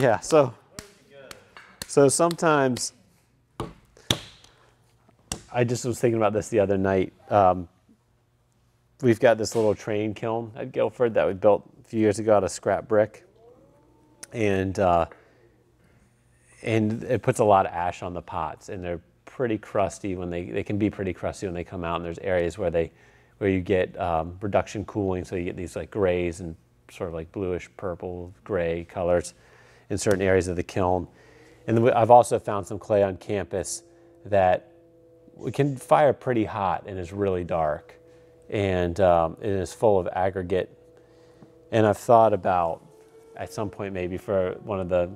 Yeah, so sometimes, I just was thinking about this the other night. We've got this little train kiln at Guilford that we built a few years ago out of scrap brick. And it puts a lot of ash on the pots, and they're pretty crusty when they can be pretty crusty when they come out. And there's areas where you get reduction cooling, so you get these like grays and sort of like bluish purple gray colors in certain areas of the kiln. And then I've also found some clay on campus that we can fire pretty hot and is really dark, and it is full of aggregate. And I've thought about at some point maybe for one of the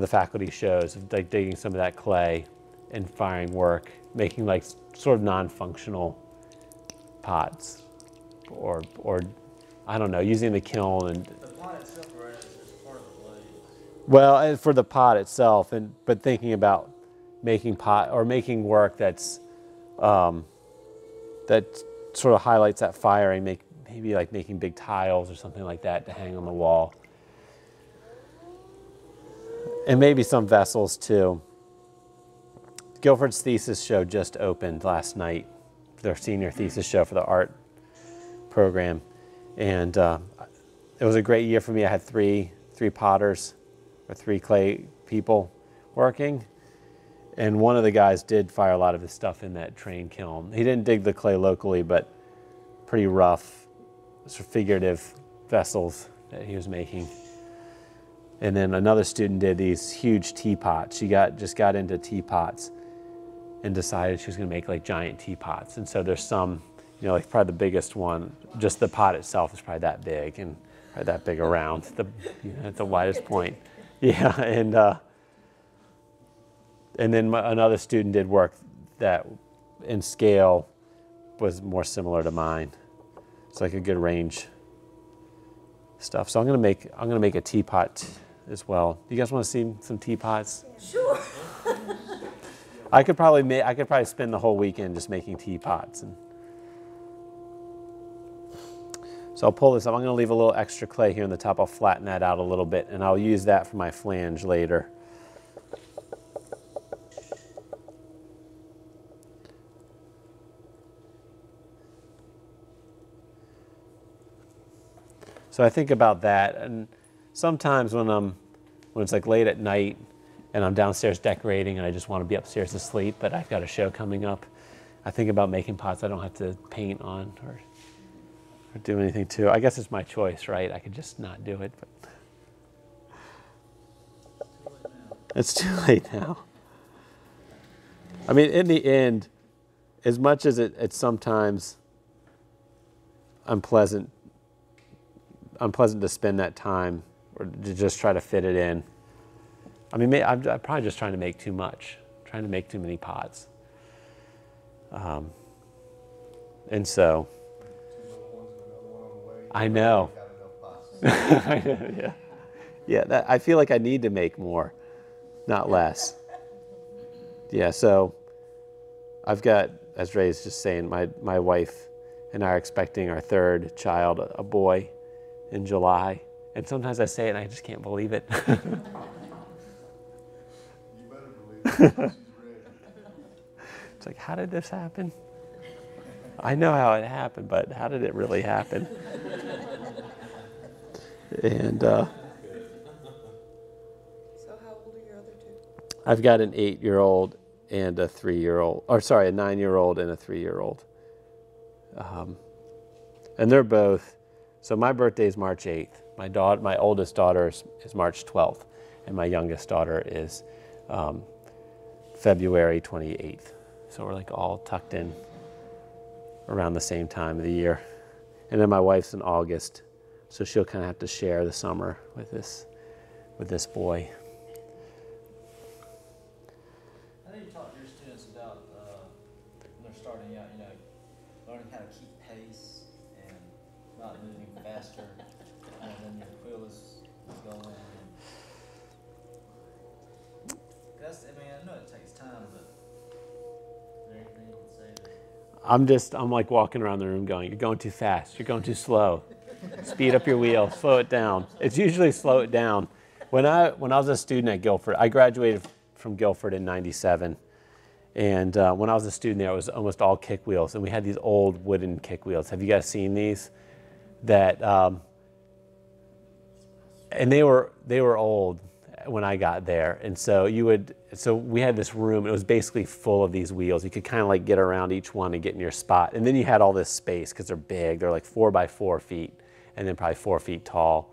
faculty shows of like digging some of that clay and firing work, making like sort of non-functional pots, or I don't know, using the kiln and. The pot itself is part of the glaze. Well, for the pot itself, but thinking about making pot or making work that sort of highlights that firing, maybe like making big tiles or something like that to hang on the wall. And maybe some vessels too. Guilford's thesis show just opened last night, their senior thesis show for the art program. And it was a great year for me. I had three potters or 3 clay people working. And one of the guys did fire a lot of his stuff in that train kiln. He didn't dig the clay locally, but pretty rough, sort of figurative vessels that he was making. And then another student did these huge teapots. She just got into teapots and decided she was going to make like giant teapots. And so there's some, like probably the biggest one, just the pot itself is probably that big and probably that big around at the widest point. Yeah, and then another student did work that in scale was more similar to mine. It's like a good range stuff. So I'm gonna make a teapot as well. You guys want to see some teapots? Sure. I could probably spend the whole weekend just making teapots. So I'll pull this up. I'm gonna leave a little extra clay here in the top. I'll flatten that out a little bit, and I'll use that for my flange later. So I think about that, and sometimes when it's like late at night and I'm downstairs decorating and I just want to be upstairs to sleep, but I've got a show coming up, I think about making pots I don't have to paint on or do anything to. I guess it's my choice, right? I could just not do it, but it's too late now. I mean, in the end, as much as it's sometimes unpleasant to spend that time or to just try to fit it in. I mean, I'm probably just trying to make too much, trying to make too many pots. And so, I know. Yeah. I feel like I need to make more, not less. Yeah, so I've got, as Ray's just saying, my wife and I are expecting our 3rd child, a boy, in July. And sometimes I say it and I just can't believe it. You better believe it. She's ready. It's like, how did this happen? I know how it happened, but how did it really happen? And So how old are your other 2? I've got an 8-year-old and a 3-year-old, or sorry, a 9-year-old and a 3-year-old. And they're both, so my birthday is March 8th. My oldest daughter is March 12th, and my youngest daughter is February 28th. So we're like all tucked in around the same time of the year. And then my wife's in August, so she'll kind of have to share the summer with this boy. I know you talk to your students about when they're starting out, learning how to keep pace and not moving faster, and then your quill is going. I know it takes time, but is there anything you can say that? I'm like walking around the room going, you're going too fast, you're going too slow. Speed up your wheel, slow it down. It's usually slow it down. When I was a student at Guilford, I graduated from Guilford in '97, and when I was a student there, it was almost all kick wheels, and we had these old wooden kick wheels. Have you guys seen these? That and they were old when I got there, and so we had this room. It was basically full of these wheels. You could kind of like get around each one and get in your spot, and then you had all this space because they're big. They're like 4 by 4 feet, and then probably 4 feet tall.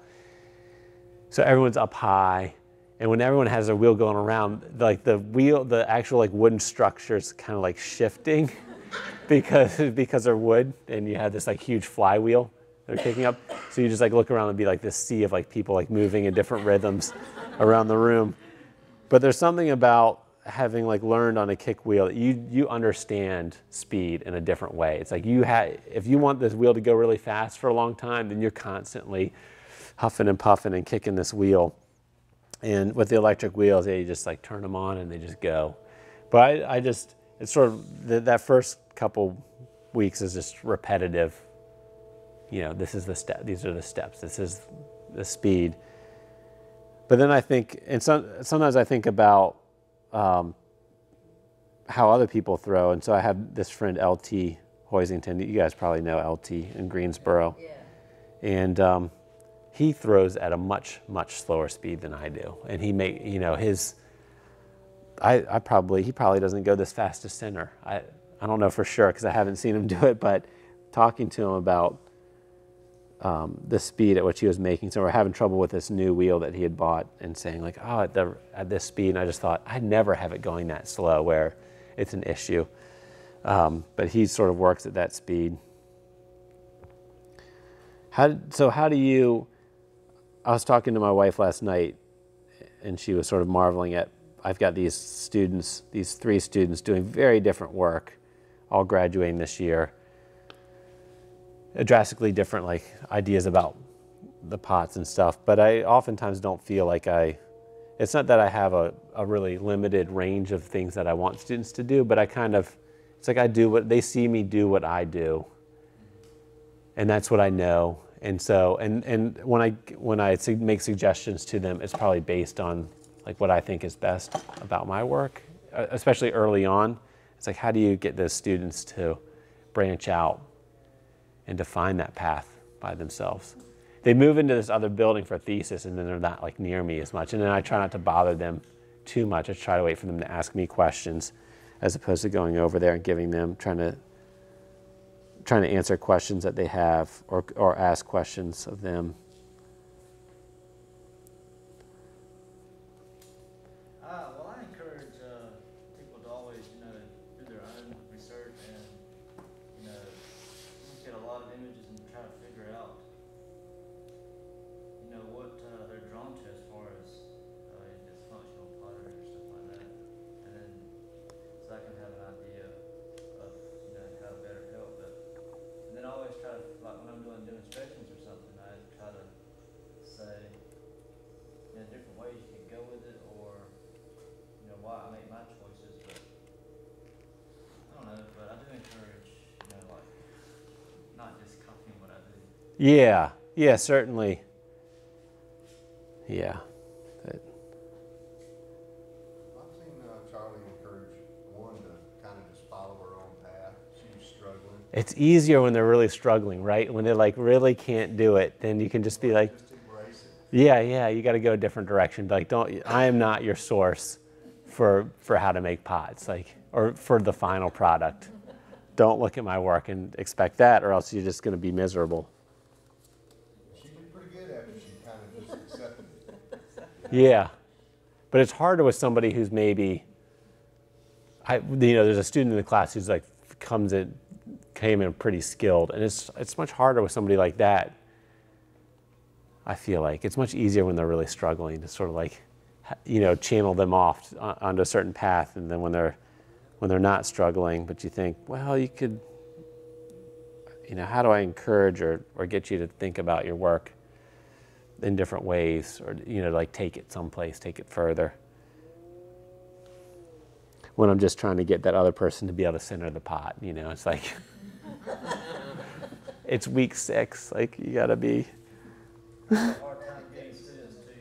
So everyone's up high, and when everyone has their wheel going around, like the actual like wooden structure is kind of like shifting because they're wood, and you have this like huge flywheel they're kicking up. So you just like look around and be like this sea of like people like moving in different rhythms around the room. But there's something about having like learned on a kick wheel that you understand speed in a different way. It's like if you want this wheel to go really fast for a long time, then you're constantly huffing and puffing and kicking this wheel. And with the electric wheels, you just like turn them on and they just go. But it's sort of, that first couple weeks is just repetitive. You know, this is the step, these are the steps, this is the speed. But then I think, and sometimes I think about how other people throw. And so I have this friend, LT Hoisington. You guys probably know LT in Greensboro. Yeah. And he throws at a much, much slower speed than I do. And he he probably doesn't go this fast to center. I don't know for sure because I haven't seen him do it, but talking to him about the speed at which he was making. So we're having trouble with this new wheel that he had bought and saying like, oh, at this speed. And I just thought, I'd never have it going that slow where it's an issue. But he sort of works at that speed. How do you, I was talking to my wife last night and she was sort of marveling at, I've got these students, these 3 students doing very different work, all graduating this year. Drastically different like ideas about the pots and stuff, but I oftentimes don't feel like it's not that I have a really limited range of things that I want students to do, but it's like I do what, they see me do what I do, and that's what I know. And so, and when I make suggestions to them, it's probably based on like what I think is best about my work, especially early on. It's like, how do you get those students to branch out and define that path by themselves? They move into this other building for a thesis and then they're not like near me as much. And then I try not to bother them too much. I try to wait for them to ask me questions as opposed to going over there and giving them, trying to answer questions that they have or ask questions of them. Well, I encourage people to always, do their own research and, look at a lot of images and try to figure out, what they're drawn to as far as if it's functional pottery or stuff like that. And then, so I can have an idea of, how to better help. And then I always try to, like when I'm doing demonstrations or something, I try to say, different ways you can go with it, or why I make my choices. But I don't know. But I do encourage, like not just copying what I do. Yeah, certainly. Yeah. I've seen Charlie encourage one to kind of just follow her own path. She was struggling. It's easier when they're really struggling, right? When they like really can't do it, then you can just be like, Just embrace it. yeah, you got to go a different direction. Like, I am not your source for how to make pots, like, or for the final product. Don't look at my work and expect that, or else you're just going to be miserable. She did pretty good after she kind of just accepted it. Yeah, but it's harder with somebody who's maybe, there's a student in the class who's like came in pretty skilled, and it's much harder with somebody like that. I feel like it's much easier when they're really struggling to sort of like, channel them off onto a certain path, and then when they're not struggling, but you think, well, you could, how do I encourage or get you to think about your work in different ways, or like take it someplace, take it further. When I'm just trying to get that other person to be able to center the pot, it's like it's week 6, like you gotta be. Hard time getting students to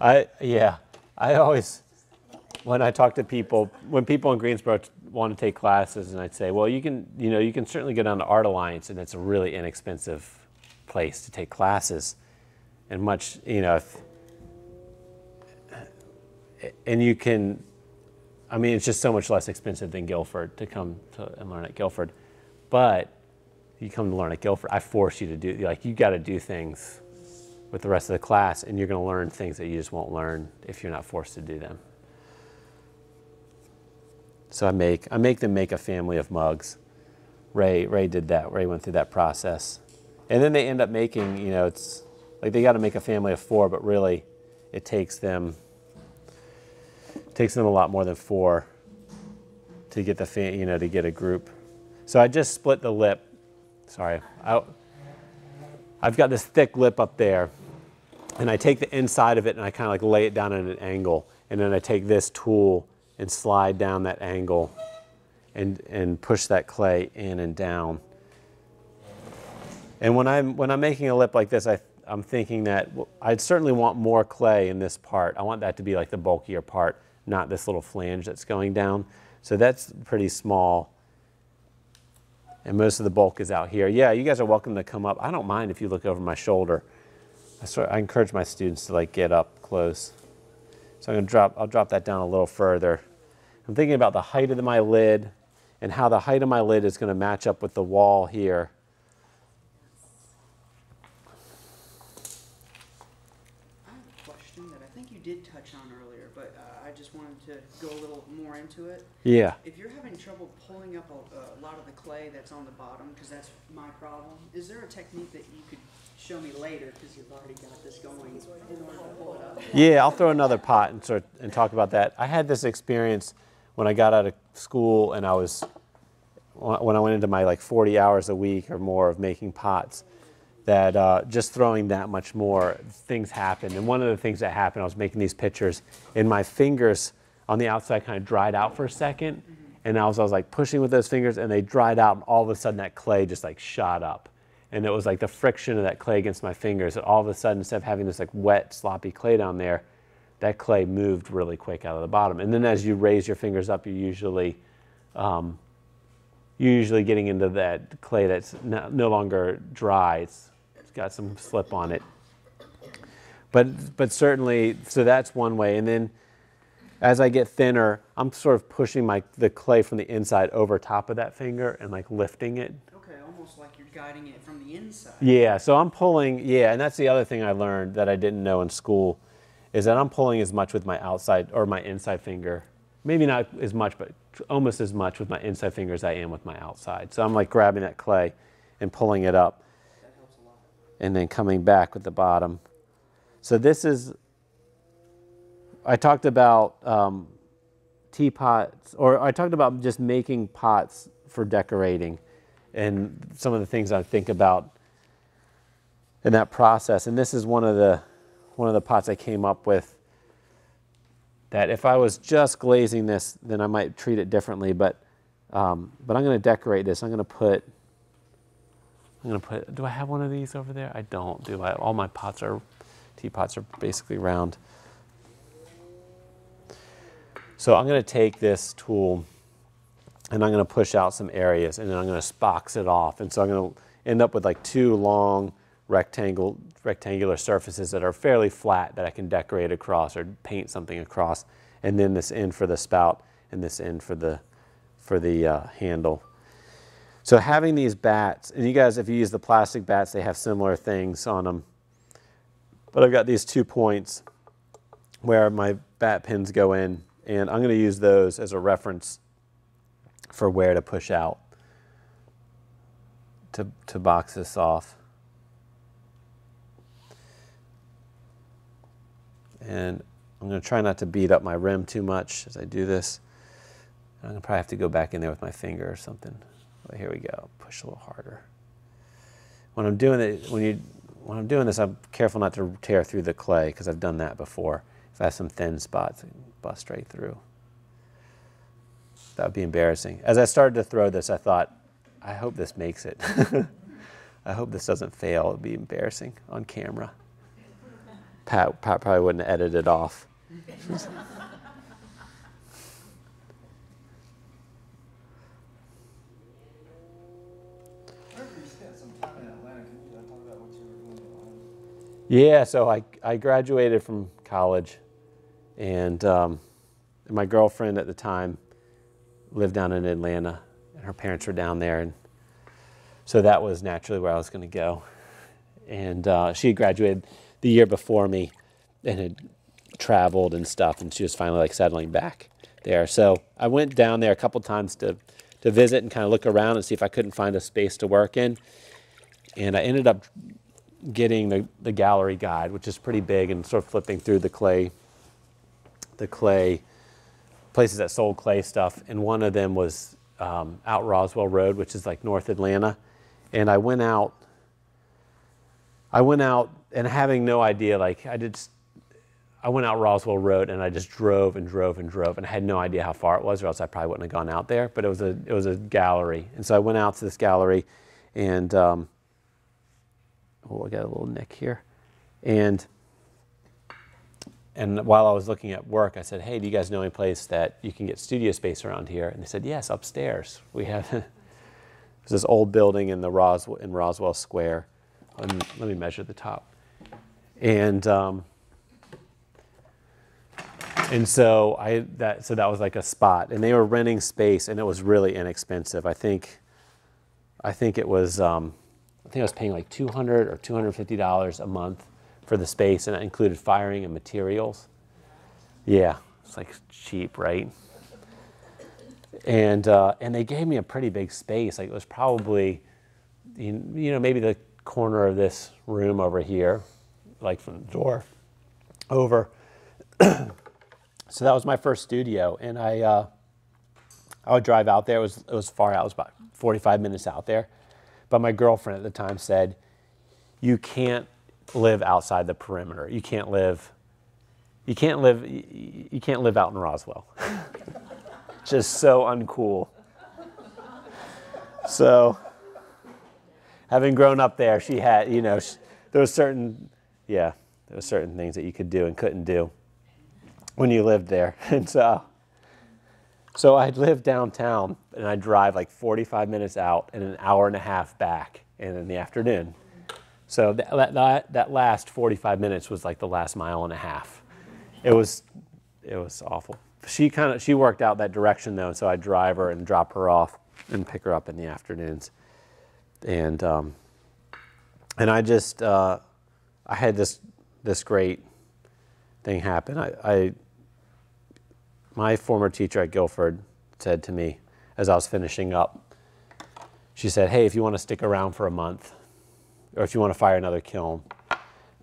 I always, when I talk to people, when people in Greensboro want to take classes, and I'd say, well, you can certainly get on the Art Alliance, and it's a really inexpensive place to take classes, and much, and you can, I mean, it's just so much less expensive than Guilford to come and learn at Guilford, but you come to learn at Guilford, I force you to do, like, you got to do things with the rest of the class, and you're going to learn things that you just won't learn if you're not forced to do them. So I make them make a family of mugs. Ray did that. Ray went through that process. And then they end up making, it's like they got to make a family of 4, but really it takes them a lot more than 4 to get to get a group. So I just split the lip. Sorry. I've got this thick lip up there, and I take the inside of it and I kind of like lay it down at an angle, and then I take this tool and slide down that angle and push that clay in and down. And when I'm making a lip like this, I'm thinking that I'd certainly want more clay in this part. I want that to be like the bulkier part, not this little flange that's going down. So that's pretty small. And most of the bulk is out here. Yeah, you guys are welcome to come up. I don't mind if you look over my shoulder. I encourage my students to like get up close. So I'll drop that down a little further. I'm thinking about the height of my lid and how the height of my lid is going to match up with the wall here. I have a question that I think you did touch on earlier, but I just wanted to go a little more into it. Yeah. If you're having trouble pulling up a lot of the clay that's on the bottom, because that's my problem, is there a technique that you could show me later, because you've already got this going, in order to pull it up? Yeah, I'll throw another pot and talk about that. I had this experience when I got out of school, and when I went into my like 40 hours a week or more of making pots, that just throwing that much more, things happened. And one of the things that happened, I was making these pictures, and my fingers on the outside kind of dried out for a second, and I was like pushing with those fingers, and they dried out, and all of a sudden that clay just like shot up. And it was like the friction of that clay against my fingers, that all of a sudden, instead of having this like wet, sloppy clay down there, that clay moved really quick out of the bottom. And then as you raise your fingers up, you're usually getting into that clay that's no longer dry. It's got some slip on it. But certainly, so that's one way. And then as I get thinner, I'm sort of pushing the clay from the inside over top of that finger and like lifting it. Okay, almost like you're guiding it from the inside. Yeah, so I'm pulling, and that's the other thing I learned that I didn't know in school, is that I'm pulling as much with my outside or my inside finger. Maybe not as much, but almost as much with my inside finger as I am with my outside. So I'm like grabbing that clay and pulling it up. That helps a lot. And then coming back with the bottom. So this is, I talked about teapots, or I talked about just making pots for decorating and some of the things I think about in that process. And this is one of the pots I came up with, that if I was just glazing this, then I might treat it differently. But I'm going to decorate this. I'm going to put. Do I have one of these over there? I don't. Do I? All my teapots are basically round. So I'm going to take this tool, and I'm going to push out some areas, and then I'm going to box it off. And so I'm going to end up with like 2 long rectangular surfaces that are fairly flat that I can decorate across or paint something across, and then this end for the spout and this end for the handle. So having these bats, and you guys, if you use the plastic bats, they have similar things on them. But I've got these 2 points where my bat pins go in, and I'm going to use those as a reference for where to push out to box this off. And I'm going to try not to beat up my rim too much as I do this. I'm going to probably have to go back in there with my finger or something. But here we go. Push a little harder. When I'm doing it, when I'm doing this, I'm careful not to tear through the clay, because I've done that before. If I have some thin spots, I can bust right through. That would be embarrassing. As I started to throw this, I thought, I hope this makes it. I hope this doesn't fail. It would be embarrassing on camera. Pat probably wouldn't have edited it off. Yeah, so I graduated from college, and my girlfriend at the time lived down in Atlanta, and her parents were down there, and so that was naturally where I was going to go. And she had graduated the year before me and had traveled and stuff, and she was finally like settling back there. So I went down there a couple times to visit and kind of look around and see if I couldn't find a space to work in. And I ended up getting the gallery guide, which is pretty big, and sort of flipping through the clay places that sold clay stuff. And one of them was out Roswell Road, which is like North Atlanta. And I went out and having no idea, like I went out Roswell Road and I just drove and drove and drove, and I had no idea how far it was, or else I probably wouldn't have gone out there. But it was a gallery, and so I went out to this gallery, and I got a little nick here, and while I was looking at work, I said, "Hey, do you guys know any place that you can get studio space around here?" And they said, "Yes, upstairs. We have there's this old building in Roswell Square." And let me measure the top, and so that was like a spot, and they were renting space, and it was really inexpensive. I think it was I was paying like $200 or $250 a month for the space, and it included firing and materials. Yeah, it's like cheap, right? And they gave me a pretty big space. Like it was probably, maybe the corner of this room over here, like from the door over. So that was my first studio, and I would drive out there. It was far out. It was about 45 minutes out there. But my girlfriend at the time said, "You can't live outside the perimeter. You can't live out in Roswell." Just so uncool. So, having grown up there, she had, there was certain things that you could do and couldn't do when you lived there. And so I'd live downtown, and I'd drive like 45 minutes out and an hour and a half back, and in the afternoon. So that last 45 minutes was like the last mile and a half. It was awful. She worked out that direction though, so I'd drive her and drop her off and pick her up in the afternoons. And I just I had this great thing happen. My former teacher at Guilford said to me as I was finishing up, she said, "Hey, if you want to stick around for a month, or if you want to fire another kiln,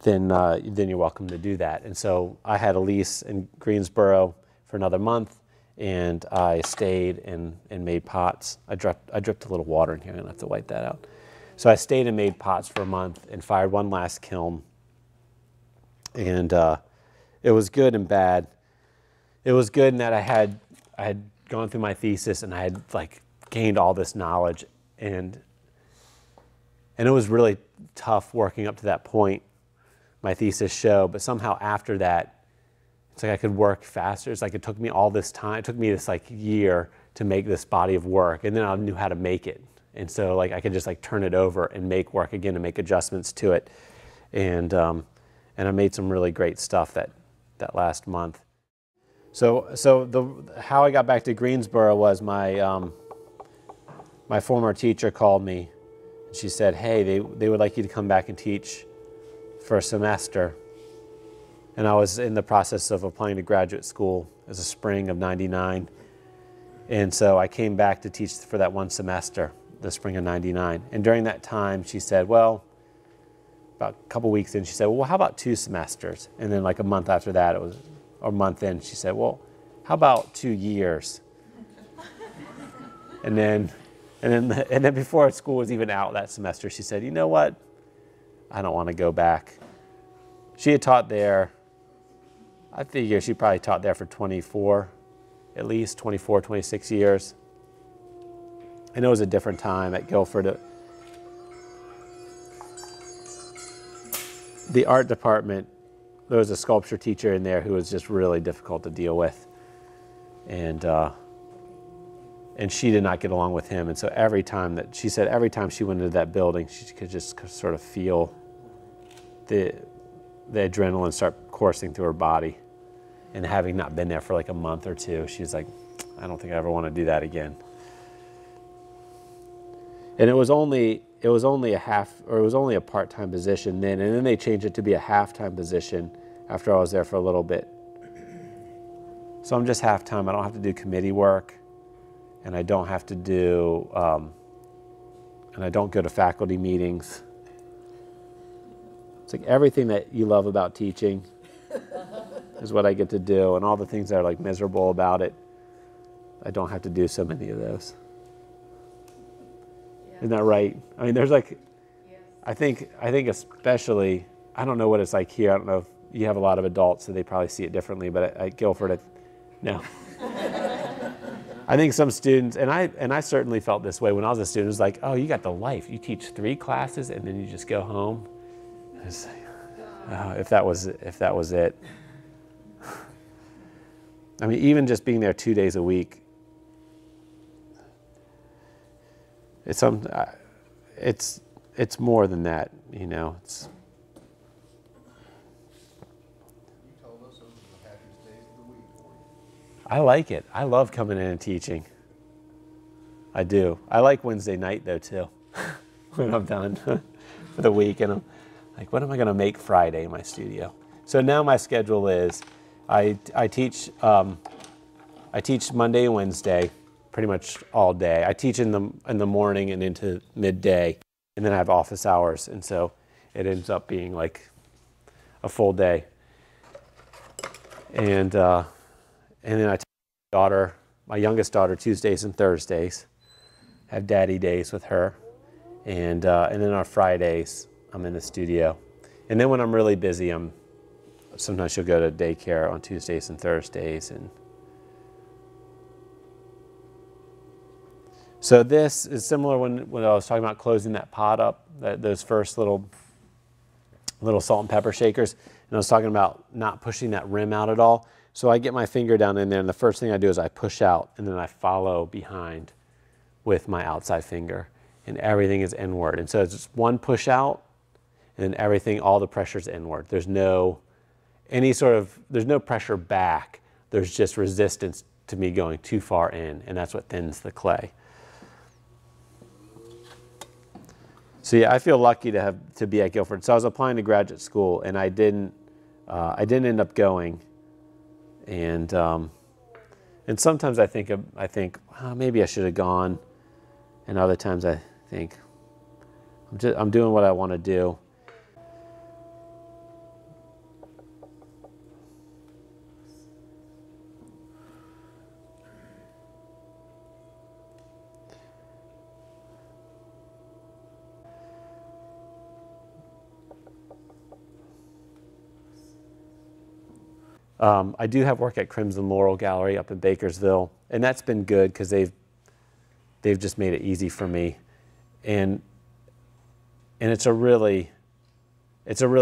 then you're welcome to do that." And so I had a lease in Greensboro for another month, and I stayed and made pots. I dripped a little water in here. I'm gonna have to wipe that out. So I stayed and made pots for a month and fired one last kiln. And it was good and bad. It was good in that I had gone through my thesis, and I had like gained all this knowledge, and it was really tough working up to that point, my thesis show. But somehow after that, it's like I could work faster. It's like it took me all this time. It took me this like year to make this body of work, and then I knew how to make it. And so like I could just like turn it over and make work again and make adjustments to it. And I made some really great stuff that last month. So how I got back to Greensboro was my former teacher called me. She said, "Hey, they would like you to come back and teach for a semester." And I was in the process of applying to graduate school as a spring of '99. And so I came back to teach for that one semester, the spring of '99. And during that time, she said, well, about a couple weeks in, she said, "Well, how about 2 semesters?" And then like a month after that, or a month in, she said, "Well, how about 2 years?" And then before school was even out that semester, she said, "You know what? I don't want to go back." She had taught there, I figure she probably taught there for 26 years. And it was a different time at Guilford. The art department a sculpture teacher in there who was just really difficult to deal with, and she did not get along with him. And so every time she went into that building, she could just sort of feel the adrenaline start coursing through her body. And having not been there for like a month or two, she was like, I don't think I ever want to do that again. And it was only a part-time position then, and then they changed it to be a half-time position after I was there for a little bit. So I'm just half-time. I don't have to do committee work, and I don't have to do, and I don't go to faculty meetings. It's like everything that you love about teaching is what I get to do, and all the things that are like miserable about it, I don't have to do so many of those. Isn't that right? I mean, there's like, I think especially, I don't know what it's like here. I don't know if you have a lot of adults, so they probably see it differently, but at Guilford, no. I think some students, and I certainly felt this way when I was a student, it was like, oh, you got the life. You teach 3 classes and then you just go home. It's like, if that was it. I mean, even just being there 2 days a week, it's more than that, you know. You told us those were the happiest days of the week for you. I like it. I love coming in and teaching. I do. I like Wednesday night though too, when I'm done for the week, and I'm like, what am I going to make Friday in my studio? So now my schedule is, I teach Monday and Wednesday, pretty much all day. I teach in the morning and into midday, and then I have office hours, and so it ends up being like a full day. And then I teach my youngest daughter, Tuesdays and Thursdays. Have daddy days with her, and then on Fridays I'm in the studio, and then when I'm really busy, sometimes she'll go to daycare on Tuesdays and Thursdays, and so this is similar when I was talking about closing that pot up, those first little salt and pepper shakers, and I was talking about not pushing that rim out at all. So I get my finger down in there, and the first thing I do is I push out, and then I follow behind with my outside finger, and everything is inward. And so it's just one push out, and then everything, all the pressure's inward. There's no pressure back. There's just resistance to me going too far in, and that's what thins the clay. So yeah, I feel lucky to be at Guilford. So I was applying to graduate school, and I didn't end up going. And sometimes I think oh, maybe I should have gone, and other times I think I'm doing what I want to do. I do have work at Crimson Laurel Gallery up in Bakersville, and that's been good because they've just made it easy for me, and it's a really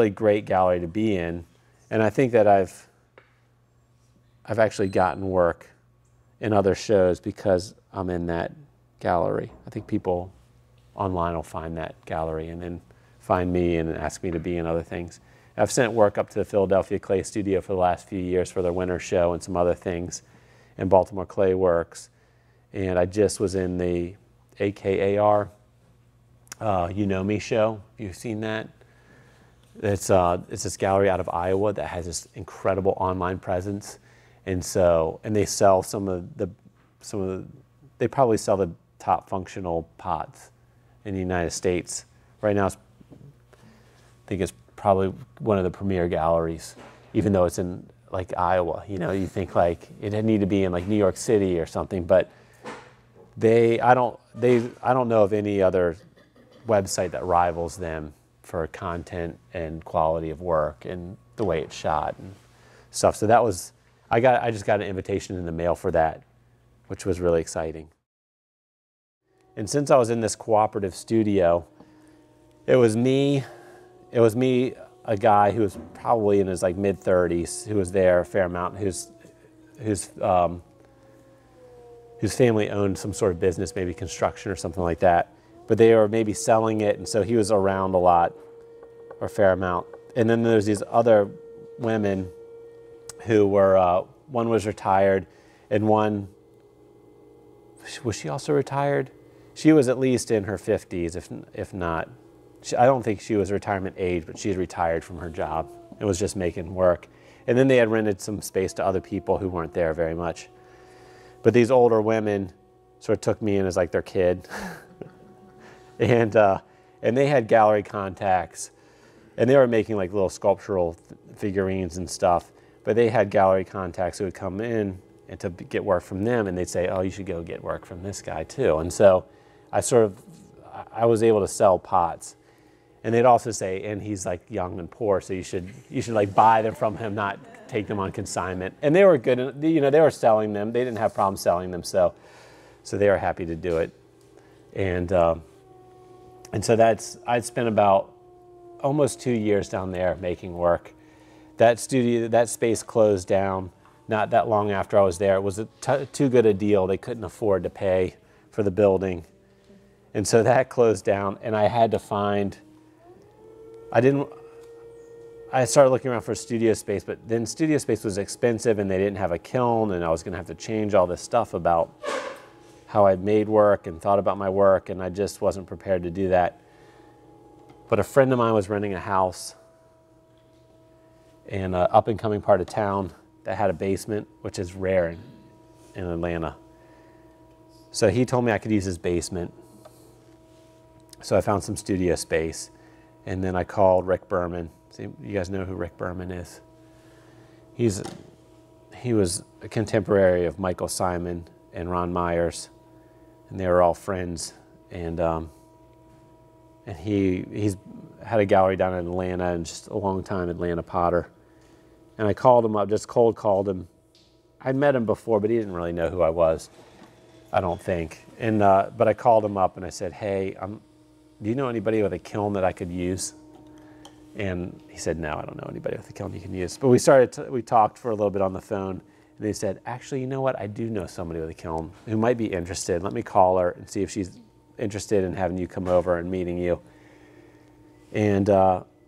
great gallery to be in, and I think that I've actually gotten work in other shows because I'm in that gallery. I think people online will find that gallery and then find me and ask me to be in other things. I've sent work up to the Philadelphia Clay Studio for the last few years for their winter show and some other things, and Baltimore Clay Works. And I just was in the AKAR You Know Me show. You've seen that? It's this gallery out of Iowa that has this incredible online presence, and they sell they probably sell the top functional pots in the United States right now. I think it's probably one of the premier galleries, even though it's in like Iowa. You know, you think like it'd need to be in like New York City or something, but I don't know of any other website that rivals them for content and quality of work and the way it's shot and stuff. So that was, I just got an invitation in the mail for that, which was really exciting. And since I was in this cooperative studio, it was me a guy who was probably in his like mid-30s who was there a fair amount, whose family owned some sort of business, maybe construction or something like that. But they were maybe selling it, and so he was around a lot, or a fair amount. And then there's these other women who were, one was retired, and one, was she also retired? She was at least in her 50s, if not. I don't think she was retirement age, but she's retired from her job and was just making work. And then they had rented some space to other people who weren't there very much. But these older women sort of took me in as like their kid. and they had gallery contacts, and they were making like little sculptural figurines and stuff. But they had gallery contacts who would come in and to get work from them, and they'd say, oh, you should go get work from this guy too. And so I was able to sell pots. And they'd also say, and he's like young and poor, so you should like buy them from him, not take them on consignment. And they were good, they were selling them. They didn't have problems selling them, so they were happy to do it. And so I'd spent about almost 2 years down there making work. That space closed down not that long after I was there. It was too good a deal. They couldn't afford to pay for the building. And so that closed down, and I had to find, I started looking around for studio space, but then studio space was expensive and they didn't have a kiln, and I was gonna have to change all this stuff about how I made work and thought about my work, and I just wasn't prepared to do that. But a friend of mine was renting a house in an up and coming part of town that had a basement, which is rare in Atlanta. So he told me I could use his basement. So I found some studio space, and then I called Rick Berman. See, you guys know who Rick Berman is? He was a contemporary of Michael Simon and Ron Myers, and they were all friends. And he's had a gallery down in Atlanta, and just a long time Atlanta potter. And I called him up, just cold called him. I'd met him before, but he didn't really know who I was, I don't think. And but I called him up and I said, hey, do you know anybody with a kiln that I could use? And he said, no, I don't know anybody with a kiln you can use. But we talked for a little bit on the phone, and he said, actually, you know what? I do know somebody with a kiln who might be interested. Let me call her and see if she's interested in having you come over and meeting you. And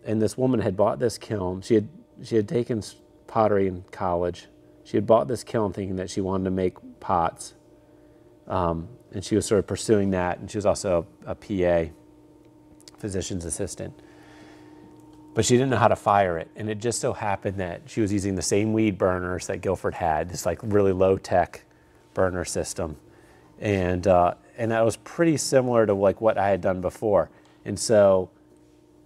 this woman had bought this kiln. She had taken pottery in college. She had bought this kiln thinking that she wanted to make pots. And she was sort of pursuing that, and she was also a PA, physician's assistant. But she didn't know how to fire it, and it just so happened that she was using the same weed burners that Guilford had, this like really low-tech burner system. And that was pretty similar to like what I had done before. And so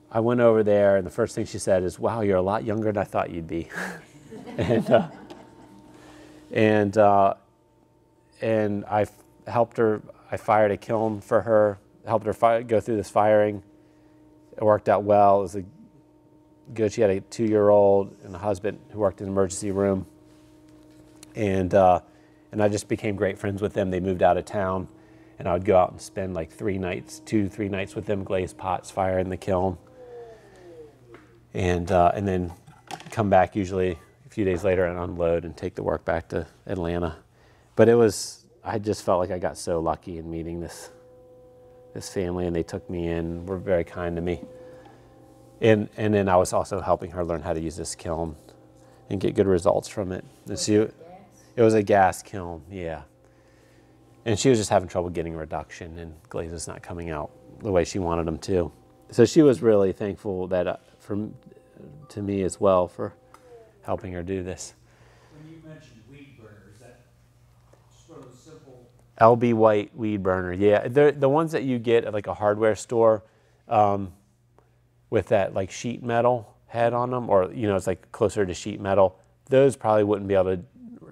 I went over there, and the first thing she said is, wow, you're a lot younger than I thought you'd be. and I helped her. I fired a kiln for her, helped her go through this firing. It worked out well. It was good. She had a 2-year-old and a husband who worked in the emergency room. And I just became great friends with them. They moved out of town, and I would go out and spend like 3 nights with them, glaze pots, fire in the kiln. And then come back usually a few days later and unload and take the work back to Atlanta. But I just felt like I got so lucky in meeting this family, and they took me in, were very kind to me. And then I was also helping her learn how to use this kiln and get good results from it. It was a gas kiln, yeah. And she was just having trouble getting reduction, and glazes not coming out the way she wanted them to. So she was really thankful that to me as well for helping her do this. When you mentioned weed burner, is that sort of simple? LB White weed burner, yeah. They're the ones that you get at like a hardware store with that like sheet metal head on them, or it's like closer to sheet metal. Those probably wouldn't be able to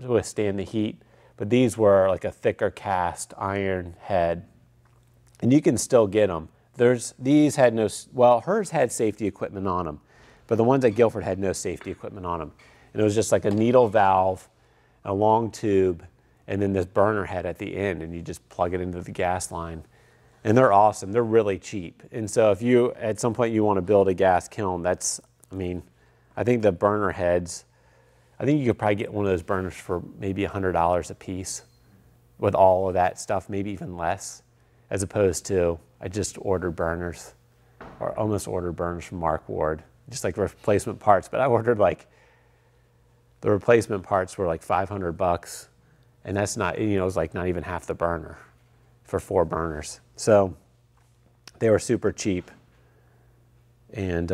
withstand the heat, but these were like a thicker cast iron head, and you can still get them. These had hers had safety equipment on them, but the ones at Guilford had no safety equipment on them. And it was just like a needle valve, a long tube, and then this burner head at the end, and you just plug it into the gas line. And they're awesome. They're really cheap. And so if at some point you want to build a gas kiln, that's I mean, I think the burner heads, I think you could probably get one of those burners for maybe $100 a piece with all of that stuff, maybe even less, as opposed to I just ordered burners, or almost ordered burners from Mark Ward, just like replacement parts. But I ordered like, the replacement parts were like $500, and that's not, you know, it was like not even half the burner for 4 burners. So they were super cheap and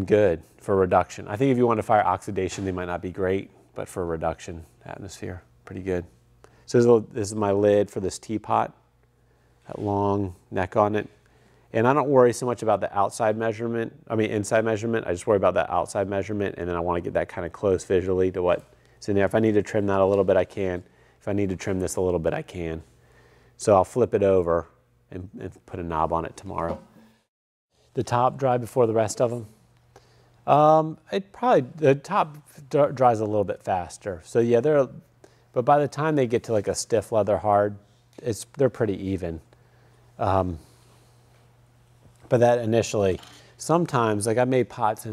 good for reduction. I think if you want to fire oxidation, they might not be great, but for reduction atmosphere, pretty good. So this is my lid for this teapot, that long neck on it. And I don't worry so much about the outside measurement, inside measurement. I just worry about that outside measurement, and then I want to get that kind of close visually to what's in there. If I need to trim that a little bit, I can. If I need to trim this a little bit, I can. So I'll flip it over and put a knob on it tomorrow. The top dry before the rest of them? The top dries a little bit faster. So yeah, but by the time they get to like a stiff leather hard, they're pretty even. But that initially, sometimes, like I made pots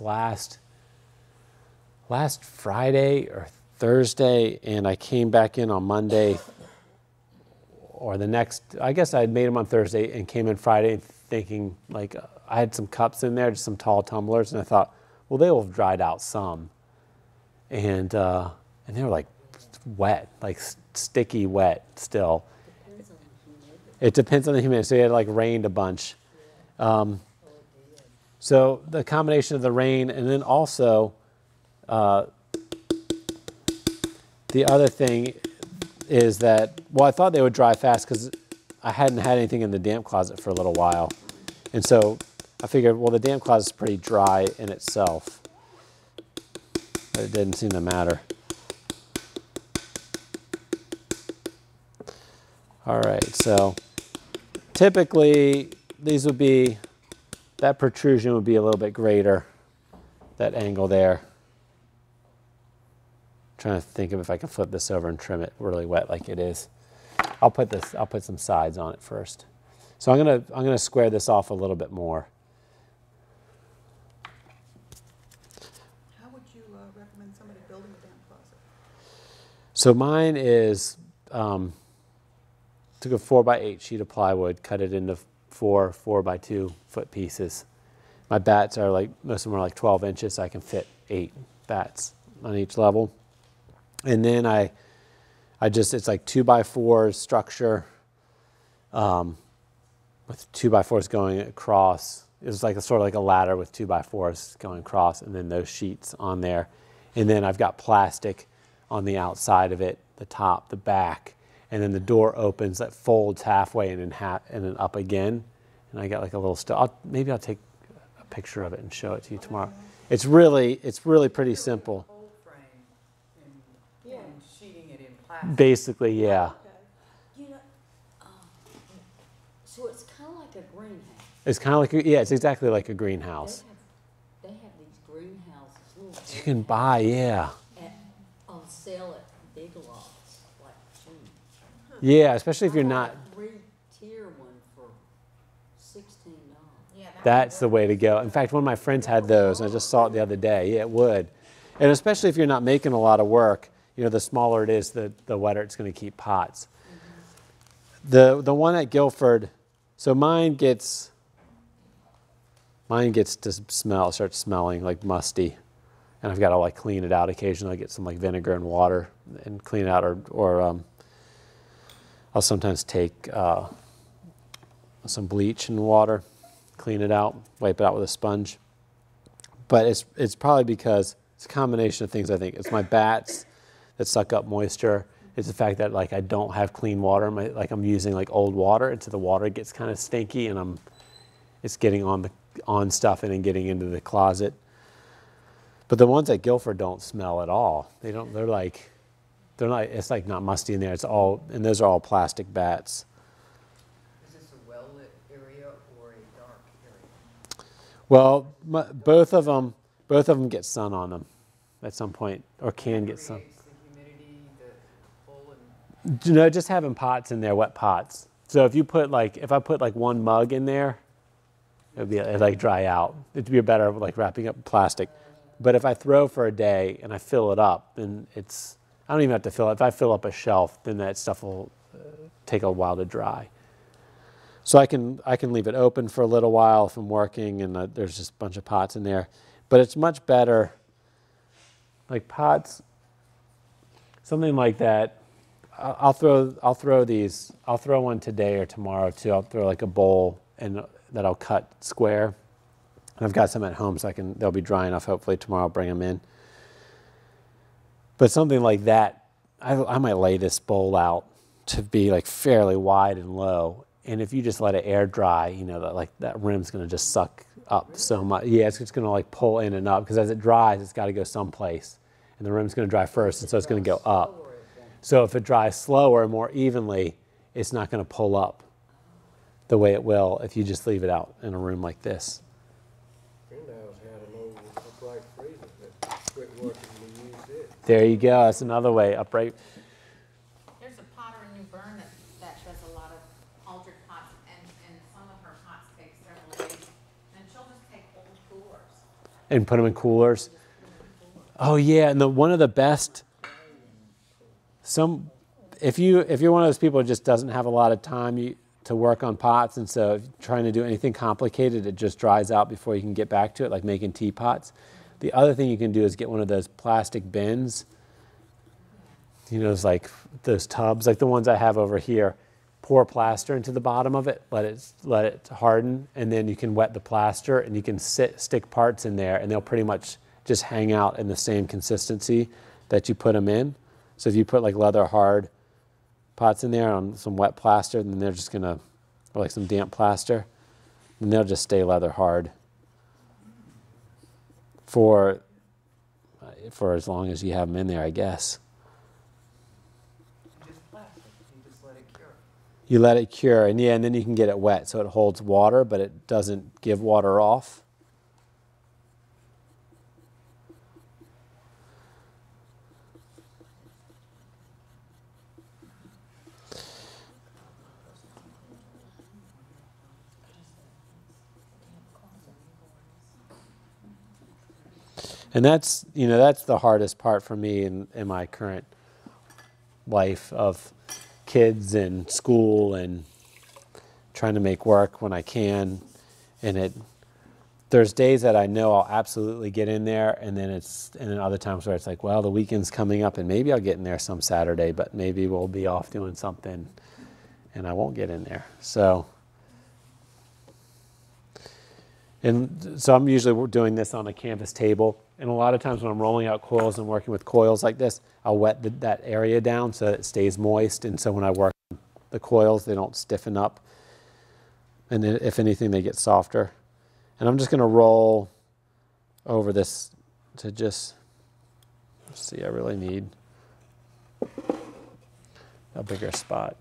last Friday or Thursday, and I came back in on Monday, or the next, I guess I had made them on Thursday and came in Friday thinking, like, I had some cups in there, just some tall tumblers, and I thought, well, they will have dried out some. And they were like wet, like sticky wet still. It depends on the humidity. So it had like rained a bunch. So the combination of the rain, and then also the other thing is that, well, I thought they would dry fast because I hadn't had anything in the damp closet for a little while. And so I figured, well, the damp closet is pretty dry in itself. But it didn't seem to matter. All right, so typically these would be, that protrusion would be a little bit greater, that angle there. Trying to think of if I can flip this over and trim it really wet like it is. I'll put some sides on it first. So I'm gonna square this off a little bit more. How would you recommend somebody building a damp closet? So mine is, took a 4x8 sheet of plywood, cut it into 4 4x2 foot pieces. My bats are like, most of them are like 12 inches, so I can fit 8 bats on each level. And then it's like 2x4 structure with 2x4s going across. It was like sort of like a ladder with 2x4s going across, and then those sheets on there. And then I've got plastic on the outside of it, the top, the back, and then the door opens that folds halfway and then up again. And I got like a little maybe I'll take a picture of it and show it to you tomorrow. It's really pretty simple. Old frame and sheeting it in plastic. Basically, yeah. Okay. You know, so it's kind of like a greenhouse. It's kind of like, it's exactly like a greenhouse. They have these greenhouses, little You can buy, yeah. on sale at big lots, like, Yeah, especially if you're not, 3-tier one for $16. Yeah, that's the way to go. In fact, one of my friends had those, and I just saw it the other day. Yeah, it would. And especially if you're not making a lot of work, you know, the smaller it is, the wetter it's going to keep pots. Mm-hmm. The one at Guilford, so mine gets to smell, starts smelling like musty, and I've got to like clean it out occasionally. I get some like vinegar and water and clean it out, or I'll sometimes take some bleach and water, clean it out, wipe it out with a sponge. But it's probably because it's a combination of things. I think it's my bats that suck up moisture. It's the fact that like I don't have clean water. Like I'm using like old water, and so the water gets kind of stinky, and it's getting on stuff and then getting into the closet. But the ones at Guilford don't smell at all. They don't. They're not. It's like not musty in there. It's all, and those are all plastic bats. Is this a well-lit area or a dark area? Well, both of them get sun on them at some point, or can get sun. Creates the humidity, the pull and... You know, just having pots in there, wet pots. So if I put like one mug in there, It'd like dry out. It'd be better like wrapping up plastic. But if I throw for a day and I fill it up, then I don't even have to fill it. If I fill up a shelf, then that stuff will take a while to dry. So I can leave it open for a little while if I'm working and there's just a bunch of pots in there. But it's much better, like pots, something like that. I'll throw one today or tomorrow too. I'll throw like a bowl and that I'll cut square. And I've got some at home, so they'll be dry enough. Hopefully tomorrow I'll bring them in. But something like that, I might lay this bowl out to be like fairly wide and low. And if you just let it air dry, you know, that rim's going to just suck up so much. Yeah, it's just going to like pull in and up, because as it dries, it's got to go someplace. And the rim's going to dry first, and so it's going to go up. So if it dries slower and more evenly, it's not going to pull up the way it will if you just leave it out in a room like this. Grandma's had an old upright freezer that quit working when we used it. There you go. That's another way, upright. There's a potter in New Bern that does a lot of altered pots, and some of her pots take several days, and she'll just take old coolers. And put them in coolers. Oh yeah, and one of the best. If you're one of those people who just doesn't have a lot of time to work on pots, and so if you're trying to do anything complicated, it just dries out before you can get back to it, like making teapots. The other thing you can do is get one of those plastic bins. You know, like those tubs, like the ones I have over here. Pour plaster into the bottom of it, let it harden, and then you can wet the plaster, and you can stick parts in there, and they'll pretty much just hang out in the same consistency that you put them in. So if you put like leather hard pots in there on some wet plaster, then they're just gonna, or like some damp plaster, and they'll just stay leather hard for as long as you have them in there, I guess. Just plastic, you just let it cure. You let it cure, and then you can get it wet, so it holds water, but it doesn't give water off. And that's the hardest part for me in my current life of kids and school and trying to make work when I can. And there's days that I know I'll absolutely get in there, and then other times where it's like, well, the weekend's coming up and maybe I'll get in there some Saturday, but maybe we'll be off doing something and I won't get in there. So I'm usually doing this on a canvas table. And a lot of times when I'm rolling out coils and working with coils like this, I'll wet that area down so that it stays moist. And so when I work the coils, they don't stiffen up. And then if anything, they get softer. And I'm just going to roll over this to just, let's see, I really need a bigger spot.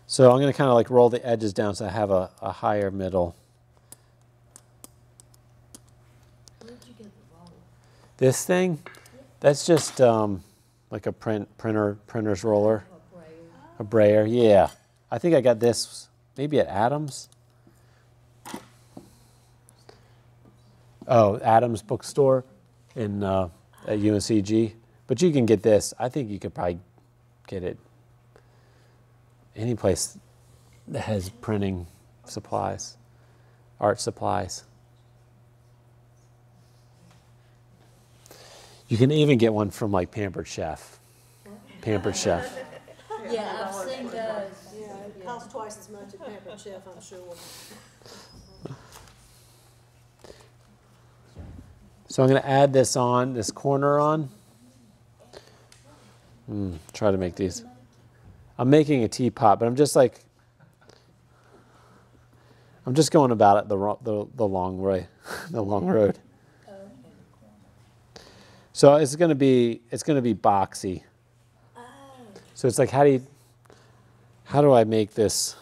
So I'm going to kind of like roll the edges down so I have a higher middle. Where'd you get the roll? This thing, that's just like a printer's roller. A brayer, yeah. I think I got this maybe at Adams. Oh, Adams bookstore at UNCG. But you can get this. I think you could probably get it any place that has printing supplies, art supplies. You can even get one from like Pampered Chef. Pampered Chef. Yeah, I've seen those. Yeah, it costs twice as much at Pampered Chef, I'm sure. So I'm going to add this corner on. Try to make these. I'm making a teapot, but I'm just going about it the long way, the long road. So it's going to be boxy. So it's like, how do I make this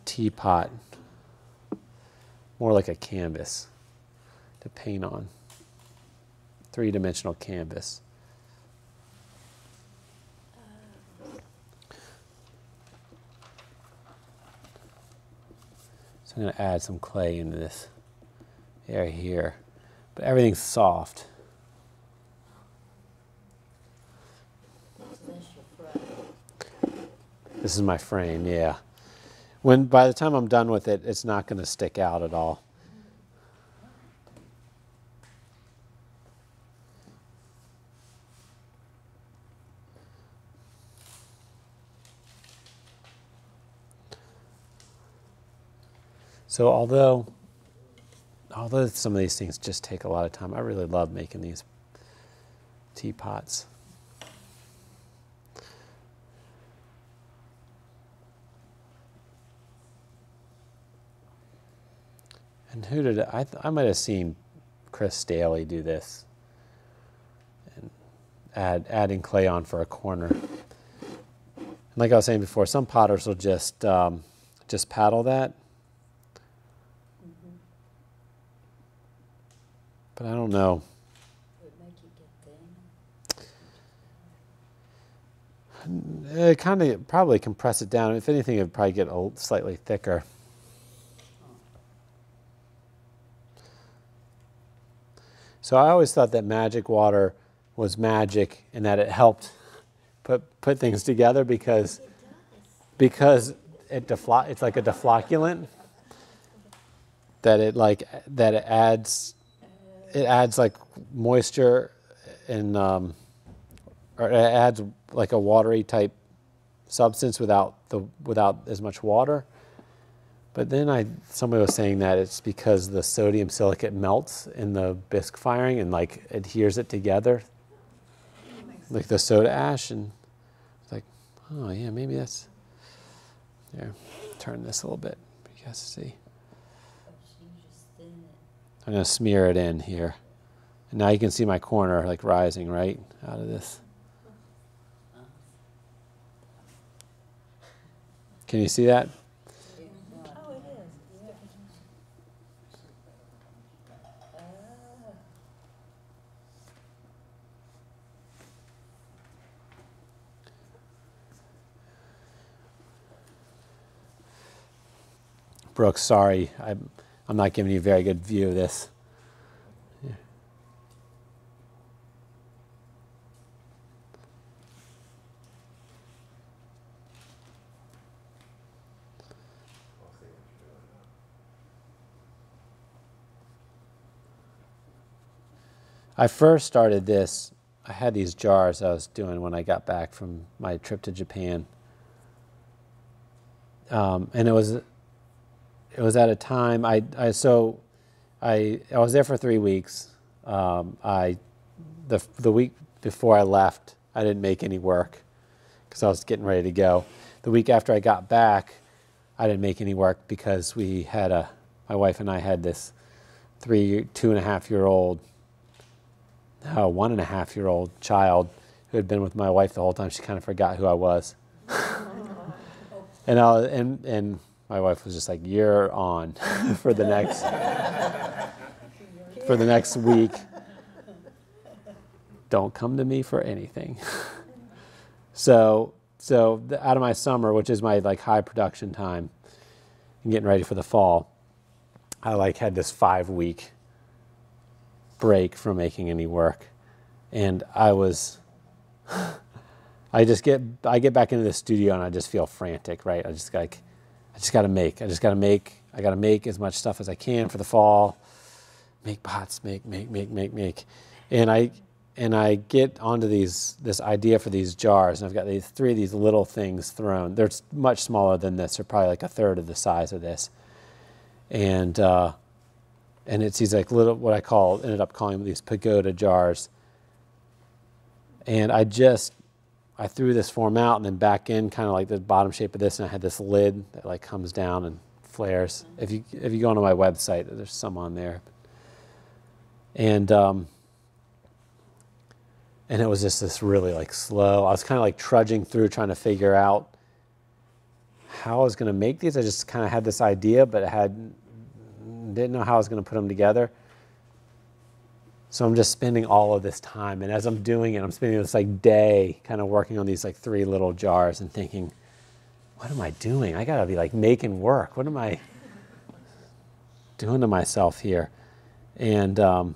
teapot more like a canvas to paint on? three-dimensional canvas. So I'm going to add some clay into this area here, but everything's soft. So that's your frame. This is my frame, yeah. By the time I'm done with it, it's not going to stick out at all. So although some of these things just take a lot of time, I really love making these teapots. And who did I might have seen Chris Staley do this, and adding clay on for a corner. And like I was saying before, some potters will just paddle that. But I don't know. Would it make you get thin? It kind of probably compress it down. If anything, it would probably get slightly thicker. So I always thought that magic water was magic and that it helped put things together because it's like a deflocculant that it adds like moisture and or it adds like a watery type substance without as much water. But then somebody was saying that it's because the sodium silicate melts in the bisque firing and like adheres it together, like the soda ash, and it's like, oh yeah, maybe that's. Here, turn this a little bit. You guys see. I'm going to smear it in here. And now you can see my corner like rising right out of this. Can you see that? Oh, it is. Yeah. Brooks, sorry, I'm not giving you a very good view of this. Yeah. I first started this, I had these jars I was doing when I got back from my trip to Japan. And it was at a time, I was there for 3 weeks. The week before I left, I didn't make any work because I was getting ready to go. The week after I got back, I didn't make any work because my wife and I had this 2.5-year-old, 1.5-year-old child who had been with my wife the whole time. She kind of forgot who I was. And my wife was just like, "You're on for the next week. Don't come to me for anything." So out of my summer, which is my like high production time, and getting ready for the fall, I like had this 5-week break from making any work, and I get back into the studio and I just feel frantic, right? I just got to make. I got to make as much stuff as I can for the fall. Make pots, make. And I get onto this idea for these jars, and I've got these 3 of these little things thrown. They're much smaller than this. They're probably like 1/3 of the size of this. And it's these like little, what I ended up calling these pagoda jars. And I threw this form out and then back in kind of like the bottom shape of this, and I had this lid that like comes down and flares. If you go onto my website, there's some on there. And it was just this really like slow. I was kind of like trudging through trying to figure out how I was going to make these. I just kind of had this idea, but didn't know how I was going to put them together. So I'm just spending all of this time, and as I'm doing it, I'm spending this like day kind of working on these like 3 little jars and thinking, what am I doing? I gotta be like making work. What am I doing to myself here? And I'm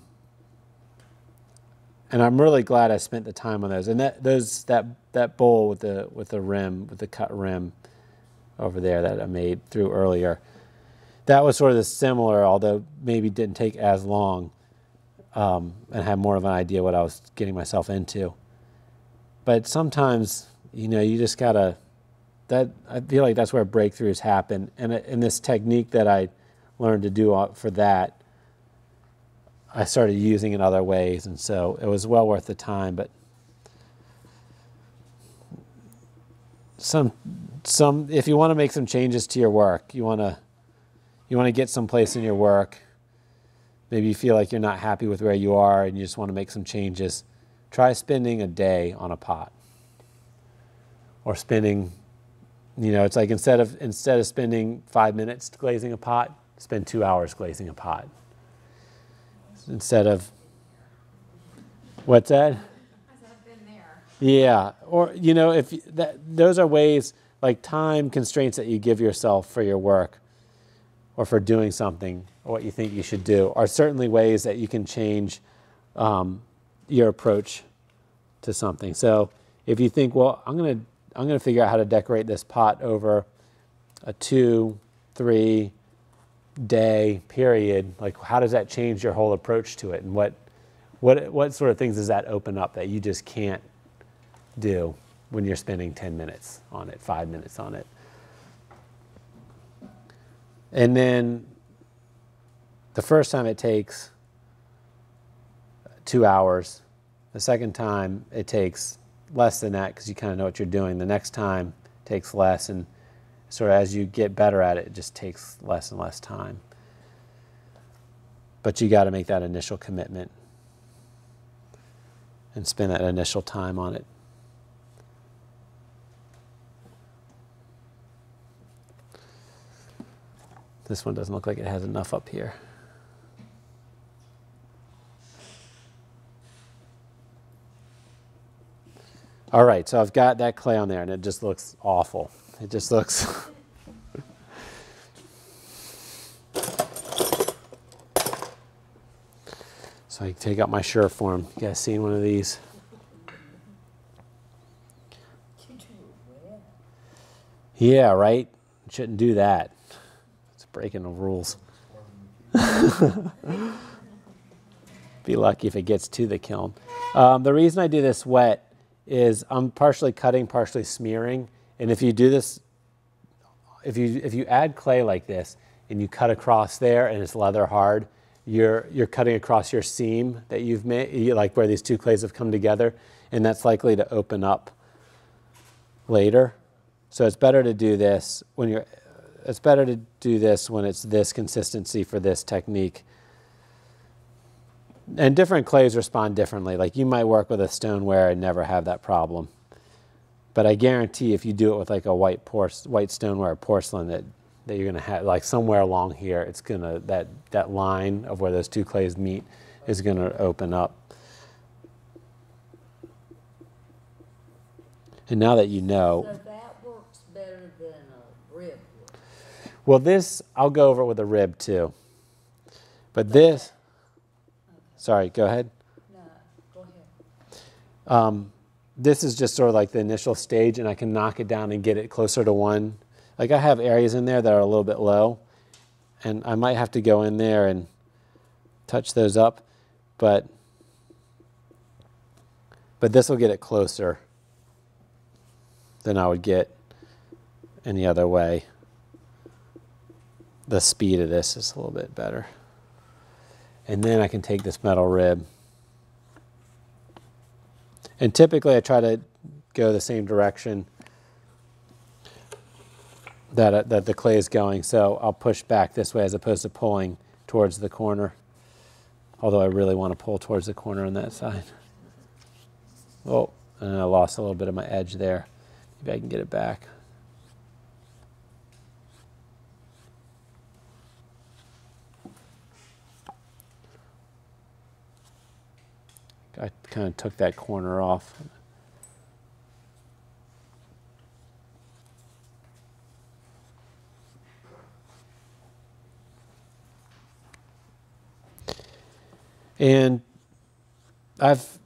really glad I spent the time on those. And that bowl with the rim, with the cut rim over there that I made through earlier, that was sort of similar, although maybe didn't take as long, and had more of an idea what I was getting myself into. But sometimes, you know, you just gotta, I feel like that's where breakthroughs happen. And in this technique that I learned to do for that, I started using in other ways, and so it was well worth the time. But if you want to make some changes to your work, you want to get someplace in your work, maybe you feel like you're not happy with where you are and you just want to make some changes, try spending a day on a pot. Or spending, you know, it's like instead of spending 5 minutes glazing a pot, spend 2 hours glazing a pot. Instead of, what's that? I said, I've been there. Yeah, or, you know, those are ways, like time constraints that you give yourself for your work or for doing something, or what you think you should do, are certainly ways that you can change your approach to something. So if you think, well, I'm gonna figure out how to decorate this pot over a 2-3 day period, like how does that change your whole approach to it, and what sort of things does that open up that you just can't do when you're spending 10 minutes on it, 5 minutes on it? And then the first time it takes 2 hours. The second time it takes less than that because you kind of know what you're doing. The next time it takes less, and sort of as you get better at it, it just takes less and less time. But you got to make that initial commitment and spend that initial time on it. This one doesn't look like it has enough up here. All right, so I've got that clay on there, and it just looks awful. It just looks... So I take out my Sureform. You guys seen one of these? Yeah, right? Shouldn't do that. It's breaking the rules. Be lucky if it gets to the kiln. The reason I do this wet is I'm partially cutting, partially smearing. And if you do this, if you add clay like this and you cut across there and it's leather hard, you're cutting across your seam that you've made, like where these two clays have come together, and that's likely to open up later. So it's better to do this when it's this consistency for this technique. And different clays respond differently. Like you might work with a stoneware and never have that problem. But I guarantee if you do it with like a white stoneware or porcelain, that you're going to have, like somewhere along here, it's going to, that line of where those two clays meet is going to open up. And now that you know. So that works better than a rib would. Well, this, I'll go over it with a rib too. But this, sorry, go ahead. No, go ahead. This is just sort of like the initial stage, and I can knock it down and get it closer to one. Like I have areas in there that are a little bit low, and I might have to go in there and touch those up, but this will get it closer than I would get any other way. The speed of this is a little bit better. And then I can take this metal rib. And typically I try to go the same direction that the clay is going. So I'll push back this way as opposed to pulling towards the corner. Although I really want to pull towards the corner on that side. Oh, and I lost a little bit of my edge there. Maybe I can get it back. I kind of took that corner off. And I've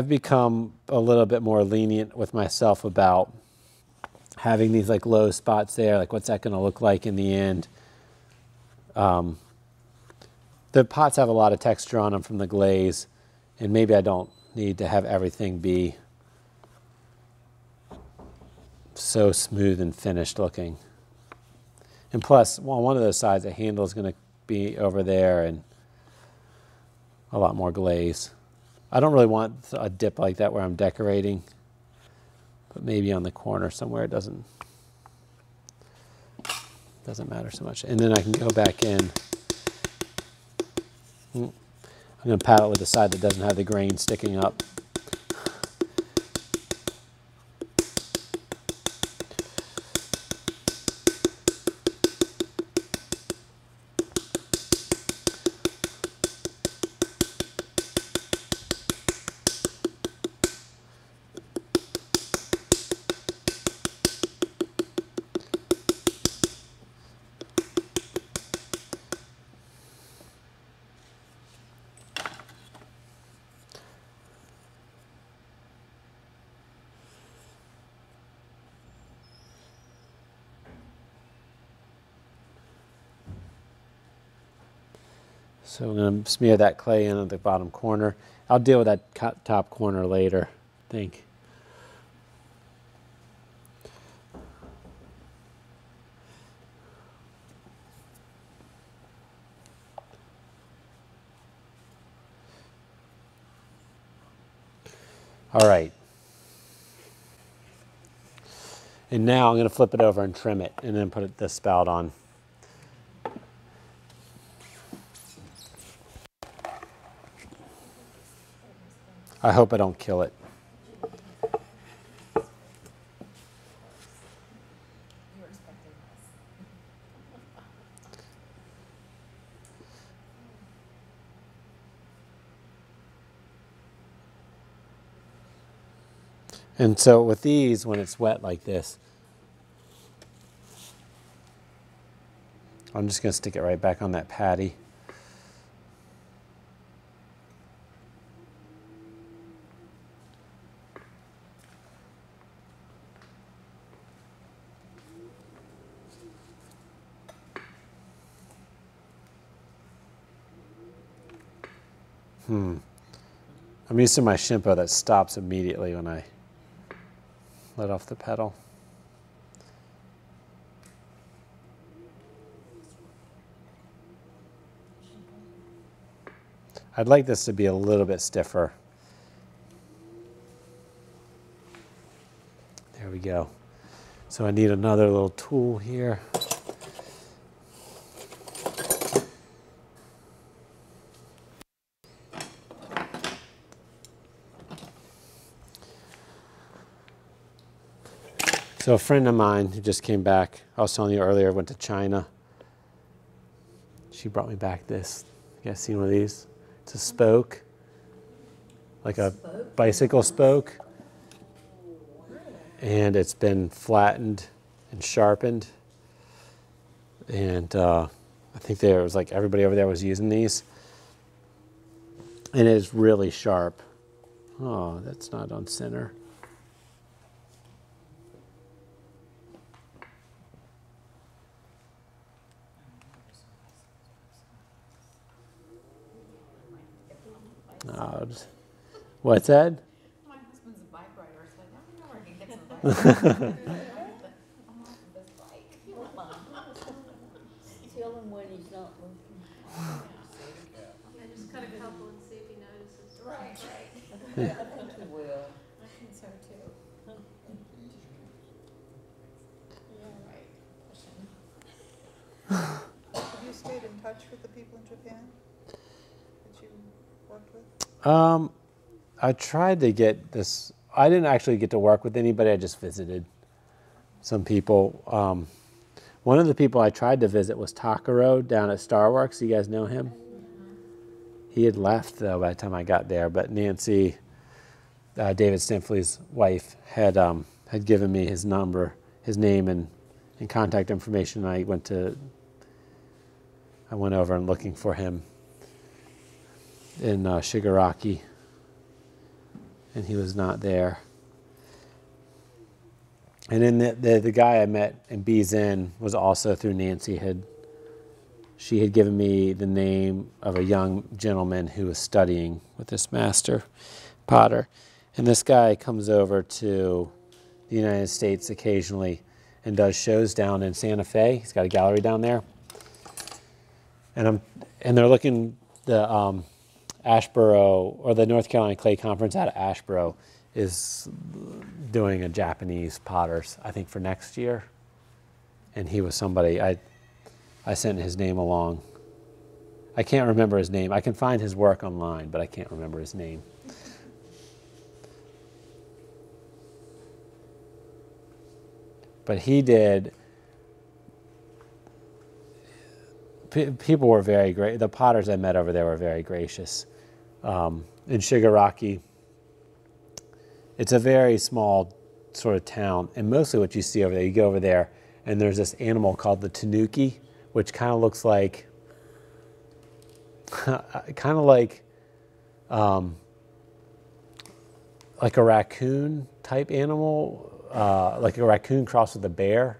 become a little bit more lenient with myself about having these like low spots there, like what's that going to look like in the end. The pots have a lot of texture on them from the glaze, and maybe I don't need to have everything be so smooth and finished looking. And plus, on one of those sides, the handle is going to be over there and a lot more glaze. I don't really want a dip like that where I'm decorating, but maybe on the corner somewhere it doesn't matter so much. And then I can go back in. I'm going to paddle with the side that doesn't have the grain sticking up. So I'm going to smear that clay in at the bottom corner. I'll deal with that top corner later, I think. All right. And now I'm going to flip it over and trim it and then put the spout on. I hope I don't kill it. And so with these, when it's wet like this, I'm just going to stick it right back on that patty. I'm using my Shimpo that stops immediately when I let off the pedal. I'd like this to be a little bit stiffer. There we go. So I need another little tool here. So a friend of mine who just came back, I was telling you earlier, went to China. She brought me back this. You guys seen one of these? It's a spoke, like a bicycle spoke. And it's been flattened and sharpened. And I think there was like everybody over there was using these. And it's really sharp. Oh, that's not on center. Oh, what's that? My husband's a bike rider, so I never know where he gets a bike. I'm off of this bike. Tell him when he's not looking. Yeah, just cut a couple and see if he notices. Right. I think he will. I think so too. Yeah, right. Have you stayed in touch with the people in Japan that you worked with? I tried to get this. I didn't actually get to work with anybody. I just visited some people. One of the people I tried to visit was Takaro down at Starworks. You guys know him? He had left though by the time I got there, but Nancy, David Stinfley's wife, had given me his number, his name, and contact information. I went over and looking for him in Shigaraki, and he was not there. And then the guy I met in Bees Inn was also through Nancy. She had given me the name of a young gentleman who was studying with this master potter. And this guy comes over to the United States occasionally and does shows down in Santa Fe. He's got a gallery down there. And they're looking, the Asheboro, or the North Carolina Clay Conference out of Asheboro is doing a Japanese potters, I think, for next year. And he was somebody, I sent his name along. I can't remember his name. I can find his work online, but I can't remember his name. But he did, people were very great. The potters I met over there were very gracious. In Shigaraki, it's a very small sort of town, and mostly what you see over there, you go over there, and there's this animal called the tanuki, which kind of looks like, like a raccoon type animal, like a raccoon crossed with a bear.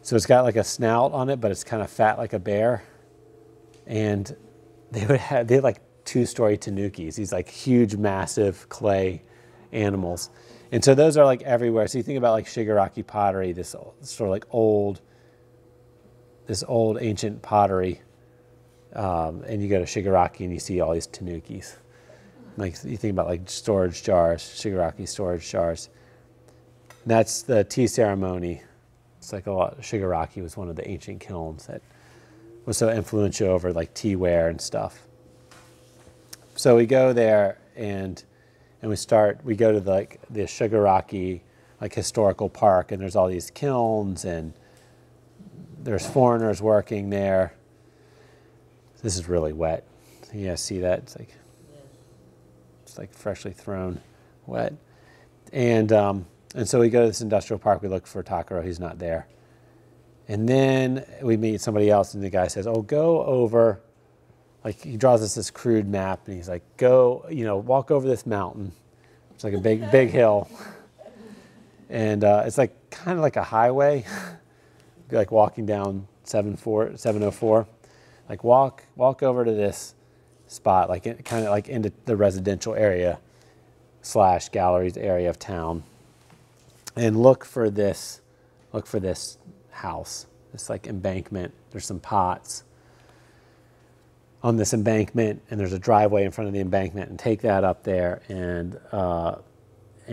So it's got like a snout on it, but it's kind of fat like a bear. And they had like 2-story tanukis, these like huge, massive clay animals. And so those are like everywhere. So you think about like Shigaraki pottery, this sort of like old ancient pottery. And you go to Shigaraki and you see all these tanukis. Like you think about like storage jars, Shigaraki storage jars. And that's the tea ceremony. It's like a lot. Shigaraki was one of the ancient kilns that was so influential over like teaware and stuff. So we go there and we go to the Shigaraki like historical park, and there's all these kilns and there's foreigners working there. This is really wet. You guys see that? It's like freshly thrown wet. And so we go to this industrial park. We look for Takaro. He's not there. And then we meet somebody else, and the guy says, "Oh, go over." Like he draws us this crude map, and he's like, "Go, walk over this mountain. It's like a big hill, and it's like kind of like a highway, like walking down 704. Like walk over to this spot, like kind of like into the residential area / galleries area of town, and look for this house, this like embankment. There's some pots on this embankment, and there's a driveway in front of the embankment, and take that up there and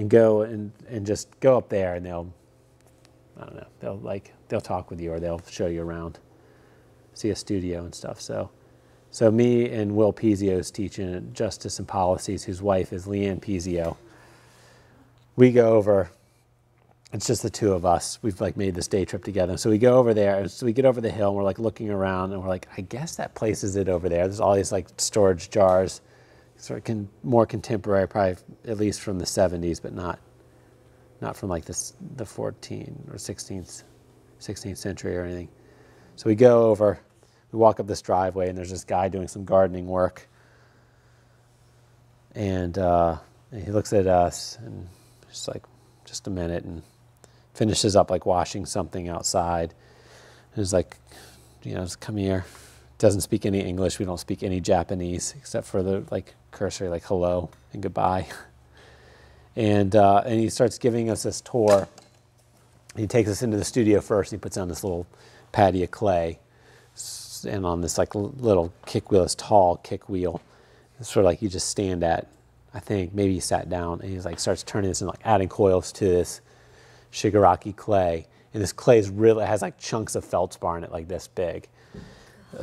go and just go up there, and they'll talk with you, or they'll show you around, see a studio and stuff. So me and Will Pizio's teaching at Justice and Policies, whose wife is Leanne Pizio. We go over. It's just the two of us. We've like made this day trip together. So we go over there, and so we get over the hill, and we're like looking around, and we're like, I guess that place is it over there. There's all these like storage jars, sort of more contemporary, probably at least from the 70s, but not from like the 14th or 16th century or anything. So we go over, we walk up this driveway, and there's this guy doing some gardening work, and he looks at us, and just like, just a minute, and finishes up like washing something outside. And he's like, just come here. Doesn't speak any English. We don't speak any Japanese except for the like cursory like hello and goodbye. And he starts giving us this tour. He takes us into the studio first. He puts on this little patty of clay, and on this like little kick wheel, this tall kick wheel. It's sort of like you just stand at. I think maybe he sat down, and he's like starts turning this and like adding coils to this Shigaraki clay. And this clay has like chunks of feldspar in it like this big.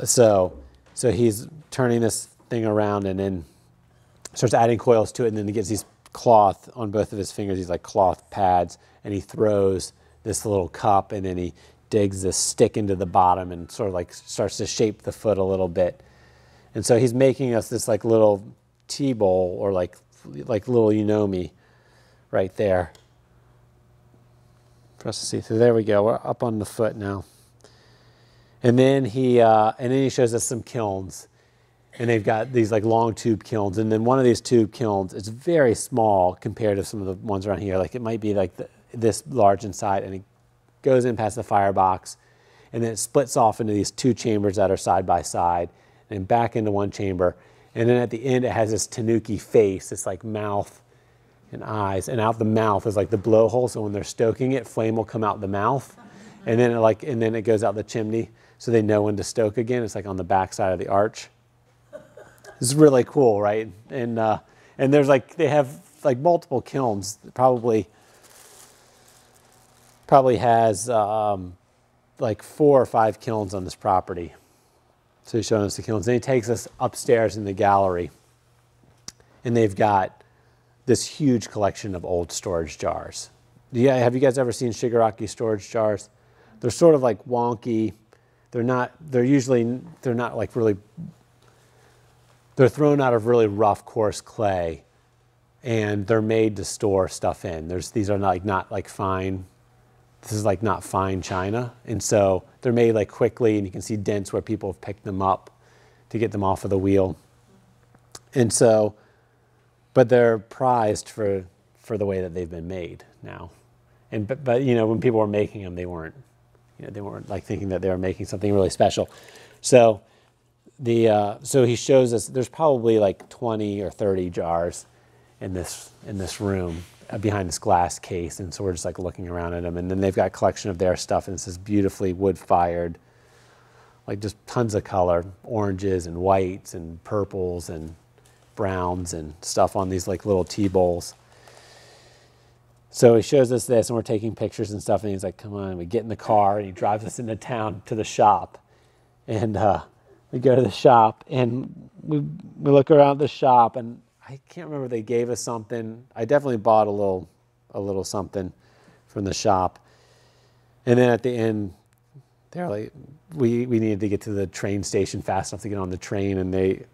So he's turning this thing around, and then starts adding coils to it, and then he gets these cloth on both of his fingers, these like cloth pads, and he throws this little cup, and then he digs this stick into the bottom and sort of like starts to shape the foot a little bit. And so he's making us this like little tea bowl, or like little Unomi right there for us to see. So there we go. We're up on the foot now. And then he shows us some kilns, and they've got these like long tube kilns. And then one of these tube kilns is very small compared to some of the ones around here. Like it might be like this large inside, and it goes in past the firebox, and then it splits off into these two chambers that are side by side, and back into one chamber. And then at the end, it has this tanuki face, this like mouth and eyes, and out the mouth is like the blowhole. So when they're stoking it, flame will come out the mouth, and then it goes out the chimney, so they know when to stoke again. It's like on the back side of the arch. It's really cool, right? And there's like, they have like multiple kilns. Probably has like 4 or 5 kilns on this property. So he's showing us the kilns. Then he takes us upstairs in the gallery, and they've got this huge collection of old storage jars. Have you guys ever seen Shigaraki storage jars? They're sort of like wonky. They're not like really, they're thrown out of really rough, coarse clay, and they're made to store stuff in. These are not like fine. This is like not fine china. And so they're made like quickly, and you can see dents where people have picked them up to get them off of the wheel. And so, but they're prized for the way that they've been made now. But you know, when people were making them, they weren't like thinking that they were making something really special. So so he shows us there's probably like 20 or 30 jars in this room behind this glass case, and so we're just like looking around at them. And then they've got a collection of their stuff, and this is beautifully wood-fired, like just tons of color, oranges and whites and purples and browns and stuff on these like little tea bowls. So he shows us this, and we're taking pictures and stuff, and he's like, come on. We get in the car, and he drives us into town to the shop. And we go to the shop, and we look around the shop, and I can't remember if they gave us something. I definitely bought a little something from the shop. And then at the end, they're like, we needed to get to the train station fast enough to get on the train, and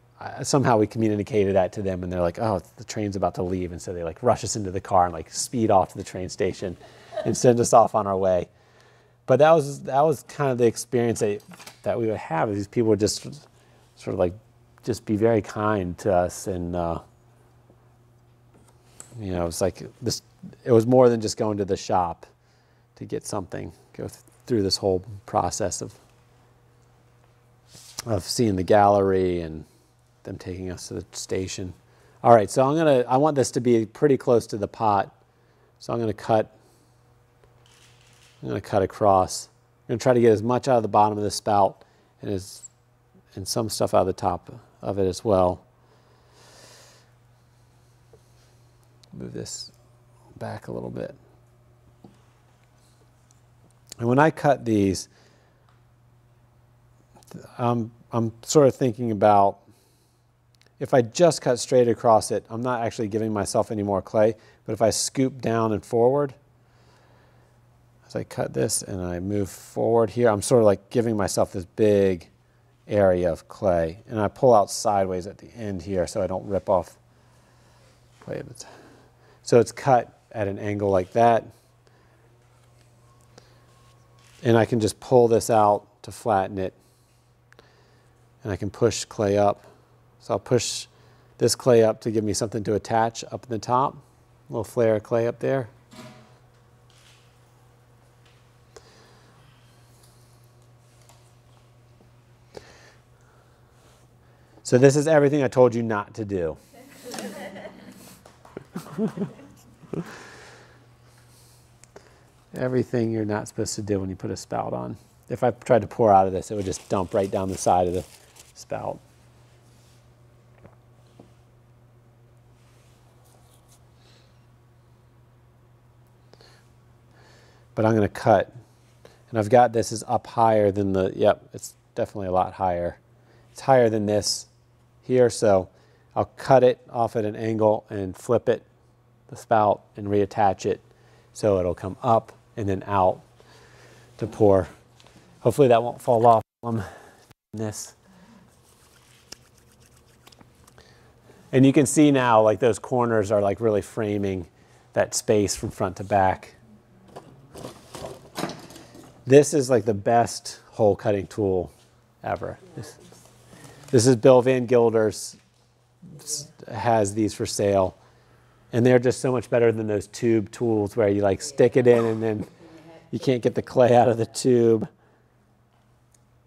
somehow we communicated that to them, and they're like, oh, the train's about to leave. And so they like rush us into the car and like speed off to the train station and send us off on our way. But that was kind of the experience that we would have. These people would just sort of like just be very kind to us, and you know, it's like this. It was more than just going to the shop to get something. Go through this whole process of seeing the gallery and them taking us to the station. All right, so I want this to be pretty close to the pot, so I'm going to cut across. I'm going to try to get as much out of the bottom of the spout and some stuff out of the top of it as well. Move this back a little bit. And when I cut these, I'm sort of thinking about, if I just cut straight across it, I'm not actually giving myself any more clay. But if I scoop down and forward, as I cut this and I move forward here, I'm sort of like giving myself this big area of clay. And I pull out sideways at the end here so I don't rip off clay. So it's cut at an angle like that. And I can just pull this out to flatten it. And I can push clay up. So I'll push this clay up to give me something to attach up in the top. A little flare of clay up there. So this is everything I told you not to do. Everything you're not supposed to do when you put a spout on. If I tried to pour out of this, it would just dump right down the side of the spout. But I'm going to cut, and I've got this is up higher than it's definitely a lot higher. It's higher than this here, so I'll cut it off at an angle and flip it, the spout, and reattach it so it'll come up and then out to pour. Hopefully that won't fall off on this. And you can see now, like those corners are like really framing that space from front to back. This is like the best hole cutting tool ever. This is Bill Van Gilder's, has these for sale. And they're just so much better than those tube tools where you like stick it in and then you can't get the clay out of the tube.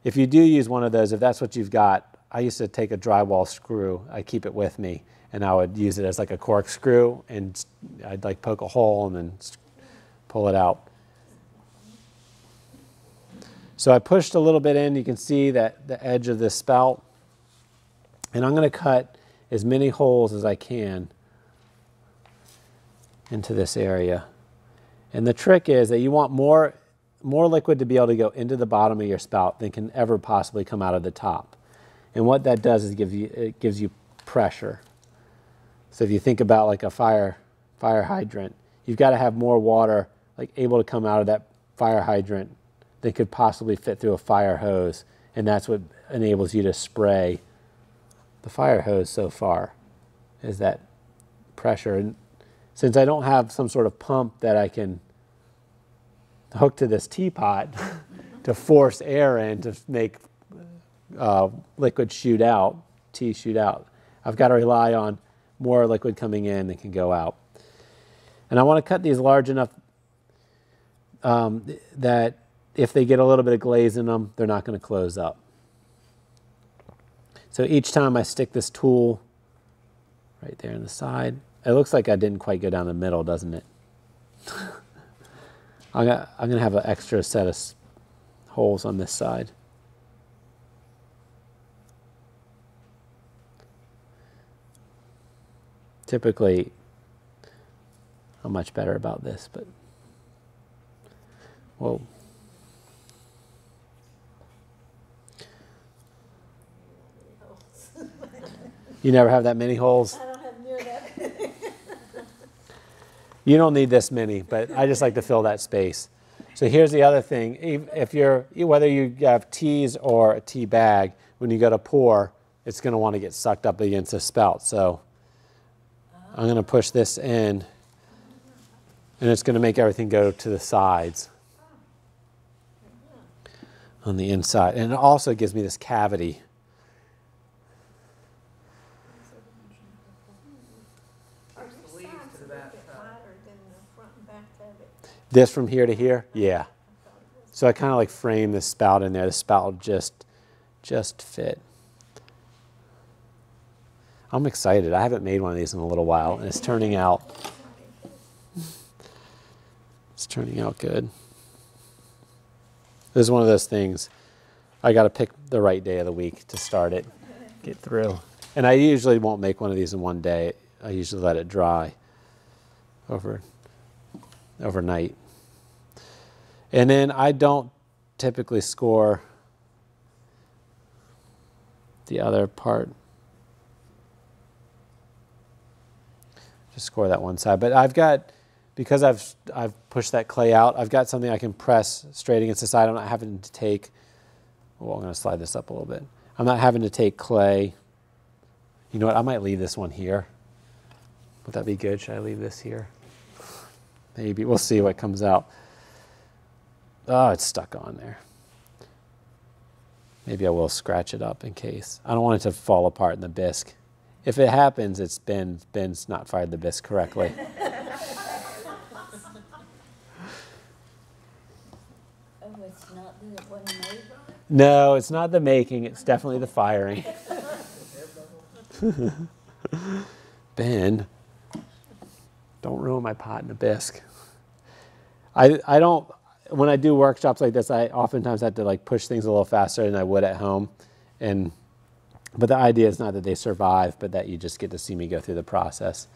If you do use one of those, if that's what you've got, I used to take a drywall screw, I keep it with me, and I would use it as like a corkscrew, and I'd like poke a hole and then pull it out. So I pushed a little bit in, you can see that the edge of this spout, and I'm going to cut as many holes as I can into this area. And the trick is that you want more liquid to be able to go into the bottom of your spout than can ever possibly come out of the top. And what that does is it gives you pressure. So if you think about like a fire hydrant, you've got to have more water like able to come out of that fire hydrant than could possibly fit through a fire hose. And that's what enables you to spray the fire hose so far, is that pressure. And since I don't have some sort of pump that I can hook to this teapot to force air in to make liquid shoot out, tea shoot out, I've got to rely on more liquid coming in than can go out. And I want to cut these large enough that if they get a little bit of glaze in them, they're not going to close up. So each time I stick this tool right there in the side, it looks like I didn't quite go down the middle, doesn't it? I'm going to have an extra set of holes on this side. Typically, I'm much better about this, but whoa. You never have that many holes? I don't have near that. You don't need this many, but I just like to fill that space. So here's the other thing. If whether you have teas or a tea bag, when you go to pour, it's going to want to get sucked up against the spout. So I'm going to push this in, and it's going to make everything go to the sides on the inside. And it also gives me this cavity. This from here to here? Yeah. So I kind of like frame this spout in there. The spout will just fit. I'm excited. I haven't made one of these in a little while, and it's turning out good. This is one of those things, I got to pick the right day of the week to start it, get through. And I usually won't make one of these in one day. I usually let it dry overnight. And then I don't typically score the other part. Just score that one side. But I've got, because I've pushed that clay out, I've got something I can press straight against the side. I'm not having to take, well, I'm going to slide this up a little bit. I'm not having to take clay. You know what, I might leave this one here. Would that be good? Should I leave this here? Maybe. We'll see what comes out. Oh, it's stuck on there. Maybe I will scratch it up in case. I don't want it to fall apart in the bisque. If it happens, it's Ben's not fired the bisque correctly. Oh, it's not the one made? No, it's not the making. It's definitely the firing. Ben, don't ruin my pot in a bisque. I don't. When I do workshops like this, I oftentimes have to like push things a little faster than I would at home, but the idea is not that they survive, but that you just get to see me go through the process.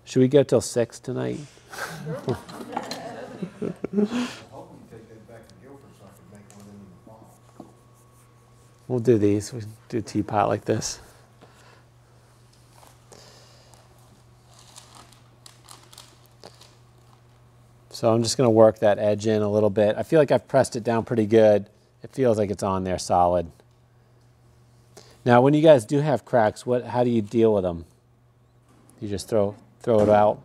Should we go till 6 tonight? We'll do these. We'll do a teapot like this. So I'm just going to work that edge in a little bit. I feel like I've pressed it down pretty good. It feels like it's on there solid. Now, when you guys do have cracks, how do you deal with them? You just throw it out?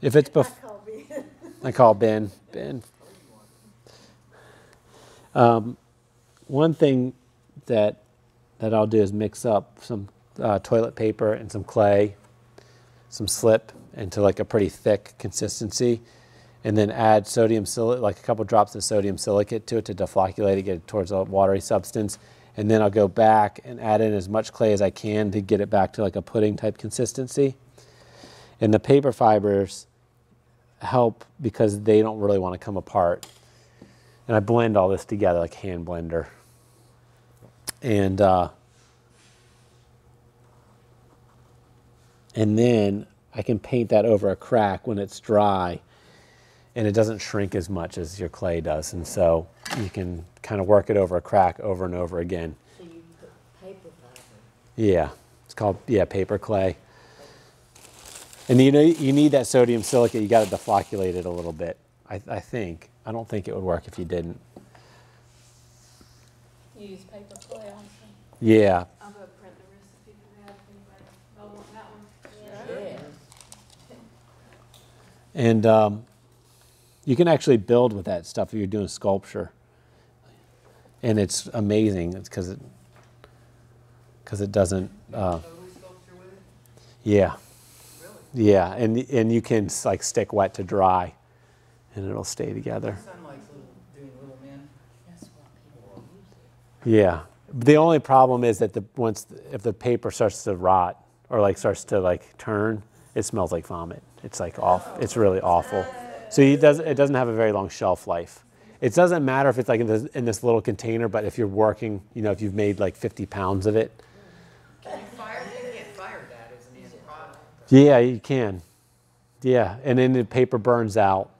If it's I call Ben. One thing that I'll do is mix up some toilet paper and some clay, some slip into like a pretty thick consistency, and then add sodium silicate, like a couple drops of sodium silicate to it to deflocculate it, get it towards a watery substance. And then I'll go back and add in as much clay as I can to get it back to like a pudding type consistency. And the paper fibers help because they don't really want to come apart. And I blend all this together like hand blender. And then I can paint that over a crack when it's dry, and it doesn't shrink as much as your clay does. And so you can kind of work it over a crack over and over again. So you put paper fiber. Yeah, it's called, paper clay. And you need that sodium silicate. You got to deflocculate it a little bit, I think. I don't think it would work if you didn't. You use paper clay also? Yeah. I'll go print the recipe for that if anybody, y'all want that one? Yeah. And you can actually build with that stuff if you're doing sculpture. And it's amazing. It's because it doesn't. Yeah. Yeah, and you can like stick wet to dry, and it'll stay together. Son likes doing little men. That's what people use it. Yeah. The only problem is that if the paper starts to rot or like starts to like turn, it smells like vomit. It's like it's really awful. So it doesn't have a very long shelf life. It doesn't matter if it's like in this little container, but if you're working, if you've made like 50 pounds of it. You can't fire that as an end product. Yeah, you can. Yeah, and then the paper burns out.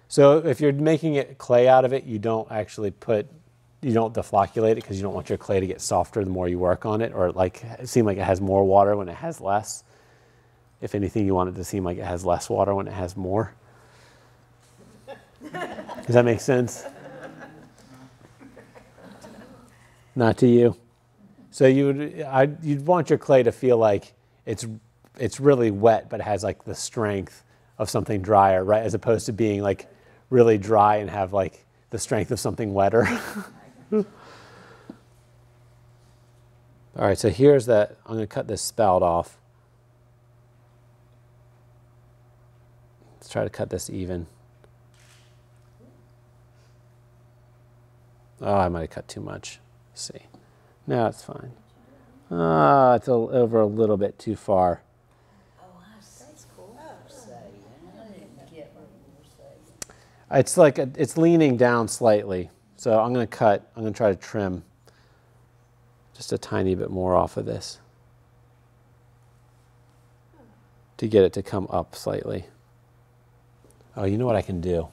So if you're making it clay out of it, you don't deflocculate it because you don't want your clay to get softer the more you work on it, or like it seem like it has more water when it has less. If anything, you want it to seem like it has less water when it has more. Does that make sense? Not to you. So you'd want your clay to feel like it's really wet, but it has like the strength of something drier, right? As opposed to being like really dry and have like the strength of something wetter. All right, so here's that. I'm going to cut this spout off. Let's try to cut this even. Oh, I might have cut too much. Let's see. No, it's fine. It's over a little bit too far. Oh, I see. That's cool. I didn't get what you were saying. It's like it's leaning down slightly. So I'm going to try to trim just a tiny bit more off of this to get it to come up slightly. Oh, you know what I can do?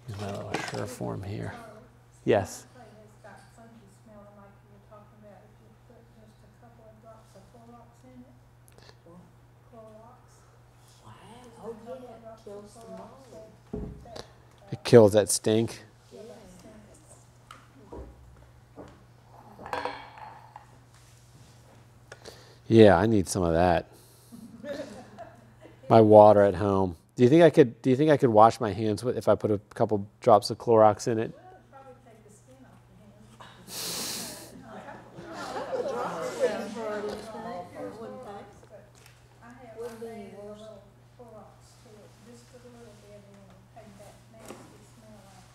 Use my little Sureform here. Yes. It's got funky smelling like you were talking about if you put just a couple of drops of Clorox in it. Clorox. Wow. Oh, yeah, it kills the mold. It kills that stink. Yeah, I need some of that. My water at home. Do you think I could wash my hands with if I put a couple drops of Clorox in it? Probably take the skin off the hand. I have one day a little Clorox to it, just a little bit, and it'll take that nasty smell out.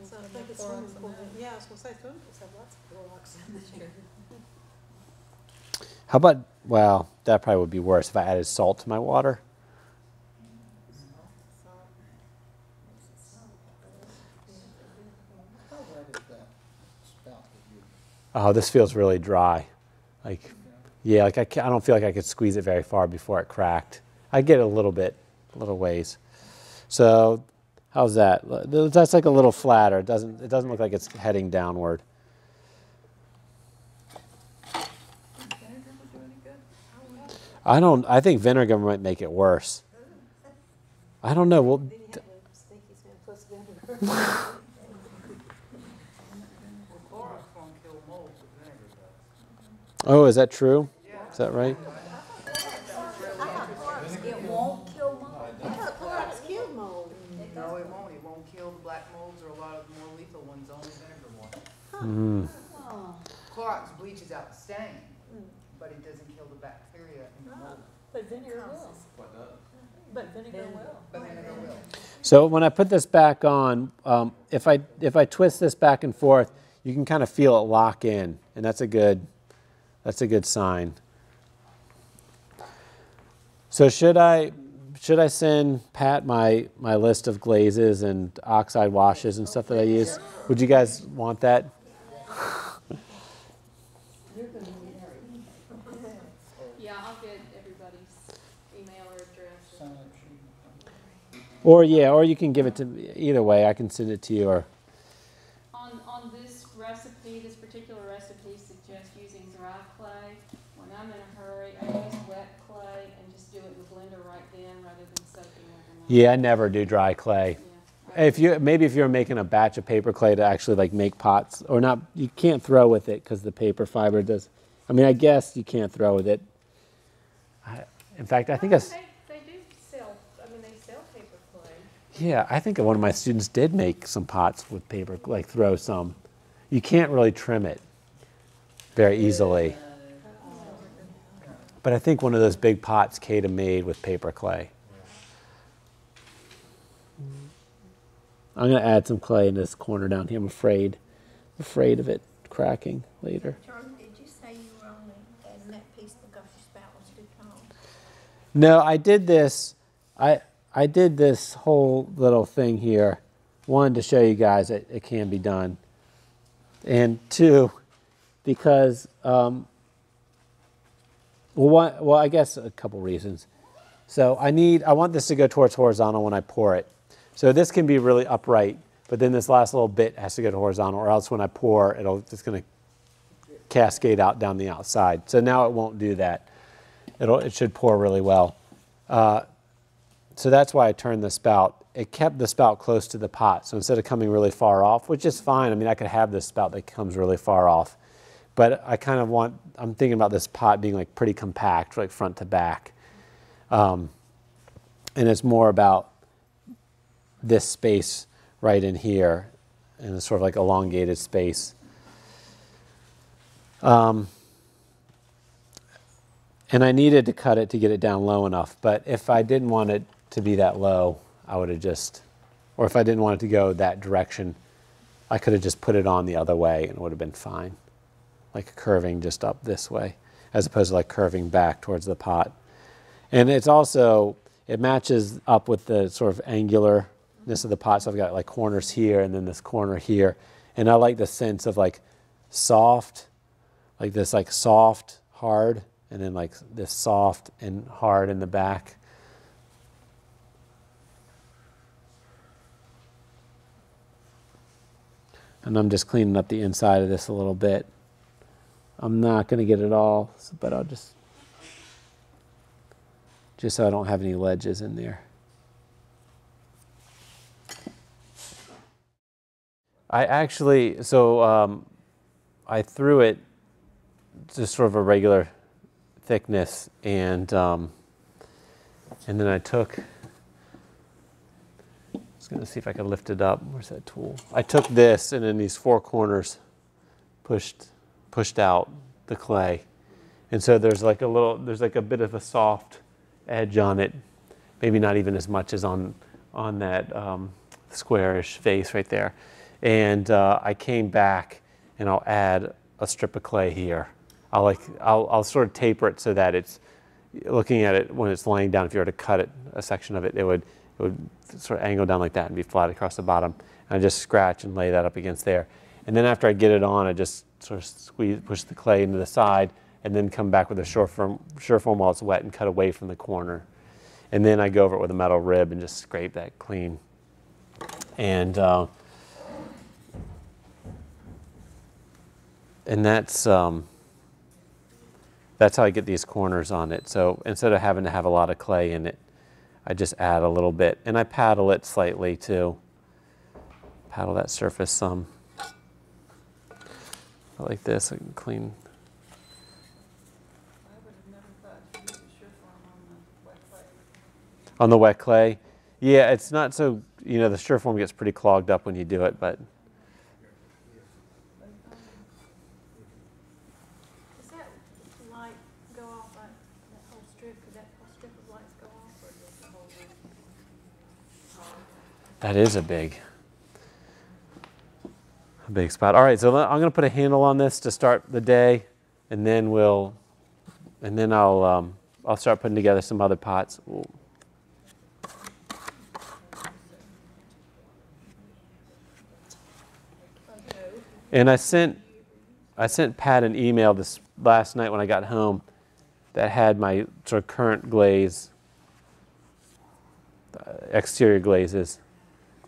So I think it's swimming pool. Yeah, I was gonna say swimming pools have lots of Clorox in there. How about, well, that probably would be worse if I added salt to my water. How wet is that spout that you? Oh, this feels really dry. Like, yeah, like I don't feel like I could squeeze it very far before it cracked. I get a little ways. So, how's that? That's like a little flatter. It doesn't look like it's heading downward. I think vinegar might make it worse. I don't know. Well, Chlorox won't kill mold, but vinegar does. oh, is that true? Is that right? It won't kill mold. Chlorox kill mold. No, it won't. It won't kill the black molds or a lot of the more lethal ones, only vinegar will. Mm. Oh. Chlorox bleaches out the stain, but it doesn't kill the bacteria in the mold. But vinegar will. What does? But vinegar will. But vinegar will. So when I put this back on, if I twist this back and forth, you can kind of feel it lock in, and that's a good sign. So should I send Pat my list of glazes and oxide washes and stuff that I use? Would you guys want that? Yeah, I'll get everybody's email or address. Or you can give it to me. Either way, I can send it to you. Or On this recipe, this particular recipe suggests using dry clay. When I'm in a hurry, I use wet clay and just do it in the blender right then rather than soaking overnight. yeah, I never do dry clay. Yeah. If you're making a batch of paper clay to actually like make pots or not, you can't throw with it because the paper fiber does. I mean, I guess you can't throw with it. In fact, I think They do sell, they sell paper clay. yeah, I think one of my students did make some pots with paper, like throw some. You can't really trim it very easily. But I think one of those big pots Kata made with paper clay. I'm going to add some clay in this corner down here. I'm afraid of it cracking later. Charlie, did you say you were only adding that piece because your spout was too tall? No, I did this. I did this whole little thing here. One, to show you guys that it can be done. And two, because, well, I guess a couple reasons. So I want this to go towards horizontal when I pour it. So this can be really upright, but then this last little bit has to go to horizontal, or else when I pour, it's going to cascade out down the outside. So now it won't do that. It should pour really well. So that's why I turned the spout. It kept the spout close to the pot. So instead of coming really far off, which is fine. I mean, I could have this spout that comes really far off. But I kind of I'm thinking about this pot being like pretty compact, like front to back. And it's more about this space right in here, and it's sort of like elongated space. And I needed to cut it to get it down low enough, but if I didn't want it to be that low, I would have just, or if I didn't want it to go that direction, I could have just put it on the other way and it would have been fine. Like curving just up this way, as opposed to like curving back towards the pot. And it's also, it matches up with the sort of angularness of the pot. So I've got like corners here and then this corner here. And I like the sense of like soft, like this like soft, hard, and then like this soft and hard in the back. And I'm just cleaning up the inside of this a little bit. I'm not going to get it all, but I'll just so I don't have any ledges in there. I actually, I threw it just sort of a regular thickness, and then I took, I was going to see if I could lift it up. Where's that tool? I took this, and in these four corners pushed out the clay. And so there's like a bit of a soft edge on it, maybe not even as much as on that squarish face right there. And I came back and I'll add a strip of clay here. I'll sort of taper it so that it's, looking at it when it's laying down, if you were to cut it, a section of it, it would sort of angle down like that and be flat across the bottom. And I just scratch and lay that up against there. And then after I get it on, I just sort of push the clay into the side, and then come back with a Surform while it's wet and cut away from the corner. And then I go over it with a metal rib and just scrape that clean. And that's That's how I get these corners on it. So instead of having to have a lot of clay in it, I just add a little bit. And I paddle it slightly too. Paddle that surface some. Like this, I can clean. I would have never thought to use a Sureform on the wet clay. On the wet clay? Yeah, it's not so, you know, the Sureform gets pretty clogged up when you do it, but Does that light go off, that whole strip, could that whole strip of lights go off, or does the whole roof? that is a big spot. All right, so I'm going to put a handle on this to start the day, and then I'll start putting together some other pots. Ooh. And I sent Pat an email this last night when I got home that had my sort of current glaze, exterior glazes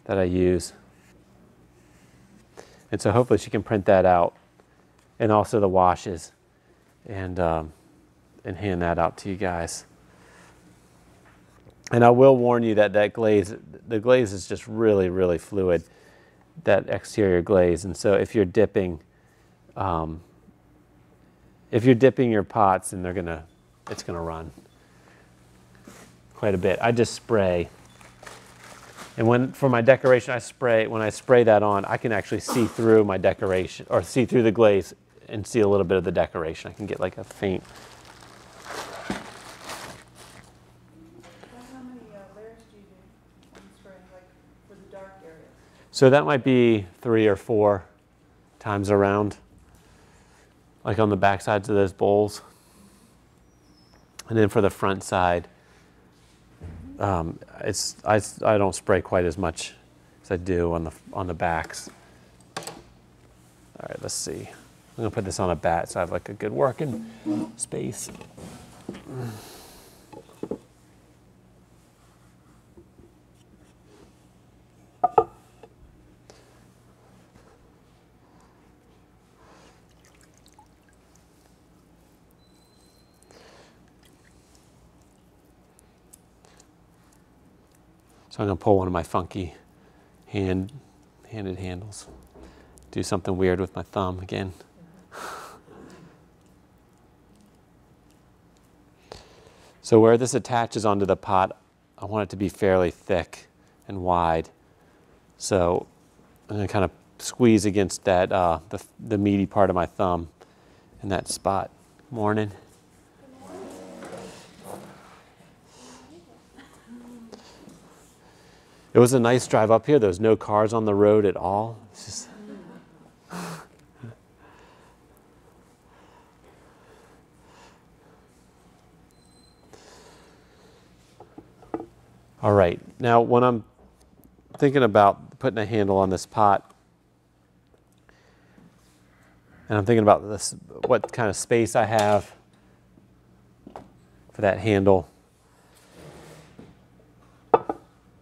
that I use. And so hopefully she can print that out, and also the washes, and hand that out to you guys. And I will warn you that the glaze is just really, really fluid, that exterior glaze. And so if you're dipping your pots, and it's gonna run quite a bit. I just spray. And for my decoration, when I spray that on, I can actually see through my decoration, or see through the glaze and see a little bit of the decoration. I can get like a faint. Well, how many layers do you do when you spray, like for the dark area? So that might be 3 or 4 times around, like on the back sides of those bowls. And then for the front side, I don't spray quite as much as I do on the backs. All right, let's see. I'm gonna put this on a bat so I have like a good working space. So I'm going to pull one of my funky handed handles. Do something weird with my thumb again. So where this attaches onto the pot, I want it to be fairly thick and wide. So I'm going to kind of squeeze against that the meaty part of my thumb in that spot. Morning. It was a nice drive up here. There was no cars on the road at all. It's just all right. Now, when I'm thinking about putting a handle on this pot, and I'm thinking about this, what kind of space I have for that handle.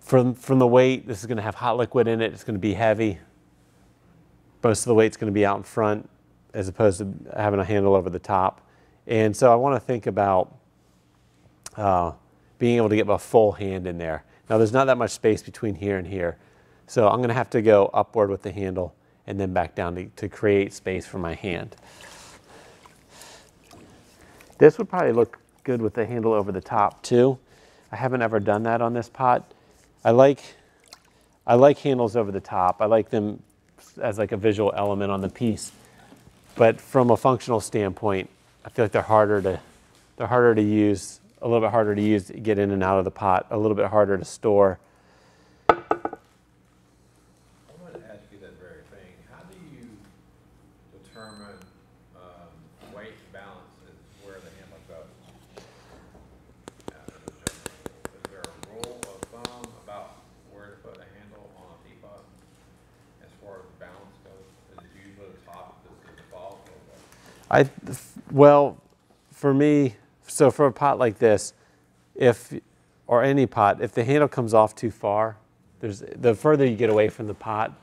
From the weight, this is going to have hot liquid in it. It's going to be heavy. Most of the weight's going to be out in front as opposed to having a handle over the top. And so I want to think about being able to get a full hand in there. Now there's not that much space between here and here. So I'm going to have to go upward with the handle and then back down to create space for my hand. This would probably look good with the handle over the top too. I haven't ever done that on this pot. I like handles over the top. I like them as like a visual element on the piece. But from a functional standpoint, I feel like they're harder to use, a little bit harder to use to get in and out of the pot, a little bit harder to store. I wanted to ask you that very thing. How do you determine weight balance is where the handle goes? Is there a rule of thumb about where to put a handle on a teapot as far as balance goes? Is it usually the top that's the default? Or what? Well, for me, so for a pot like this, or any pot, if the handle comes off too far, the further you get away from the pot,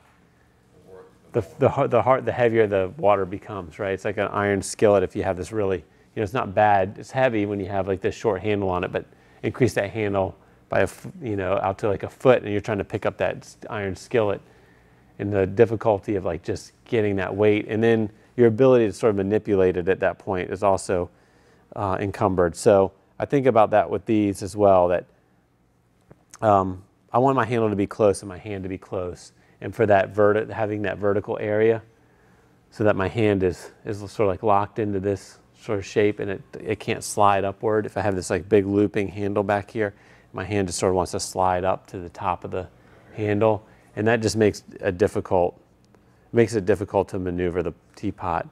the heavier the water becomes, right? It's like an iron skillet if you have this really it's not bad. It's heavy when you have like this short handle on it, but increase that handle by out to like a foot, and you're trying to pick up that iron skillet, and the difficulty of like just getting that weight, and then your ability to sort of manipulate it at that point is also encumbered. So I think about that with these as well, that I want my handle to be close and my hand to be close, and for that having that vertical area, so that my hand is sort of like locked into this sort of shape, and it can't slide upward. If I have this like big looping handle back here, my hand just sort of wants to slide up to the top of the handle, and that just makes it difficult to maneuver the teapot.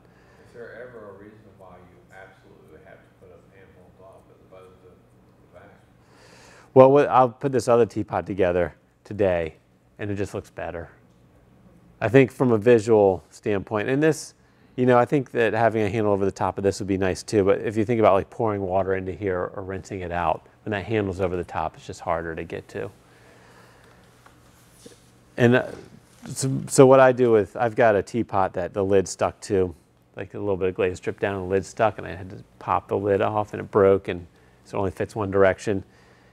Is there ever a reason why you absolutely have to put a handle on top as opposed to the back? Well, I'll put this other teapot together today, and it just looks better. I think from a visual standpoint, and this, I think that having a handle over the top of this would be nice too, but if you think about like pouring water into here or rinsing it out, when that handle's over the top, it's just harder to get to. And so what I do with, I've got a teapot that the lid stuck to, like a little bit of glaze dripped down and the lid stuck, and I had to pop the lid off, and it broke, and so it only fits one direction.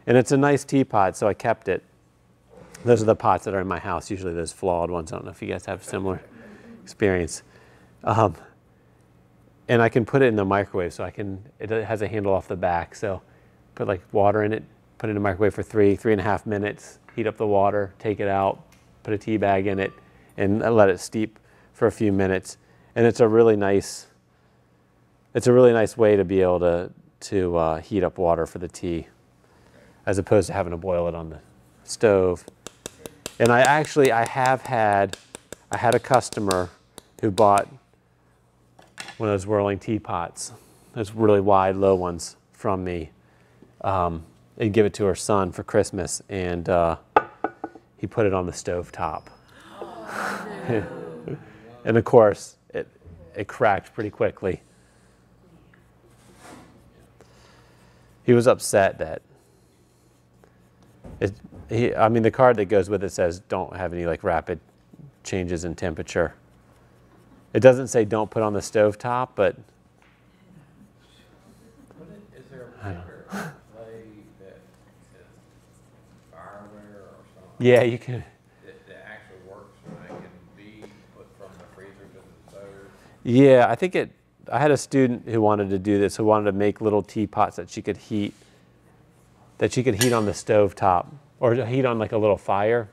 And it's a nice teapot, so I kept it. Those are the pots that are in my house, usually those flawed ones. I don't know if you guys have similar experience. And I can put it in the microwave, so it has a handle off the back, so put like water in it, put it in the microwave for 3.5 minutes, heat up the water, take it out, put a tea bag in it, and let it steep for a few minutes. And it's a really nice way to be able to heat up water for the tea, as opposed to having to boil it on the stove. And I had a customer who bought one of those whirling teapots, those really wide, low ones, from me, and give it to her son for Christmas, and he put it on the stove top. And of course, it cracked pretty quickly. He was upset that the card that goes with it says don't have any like rapid changes in temperature. It doesn't say don't put on the stove top, but Is there a particular clay that is fireware or something? yeah, you can. That actually works and it can be put from the freezer to the stove? Yeah, I had a student who wanted to do this, who wanted to make little teapots that she could heat on the stove top, or heat on like a little fire.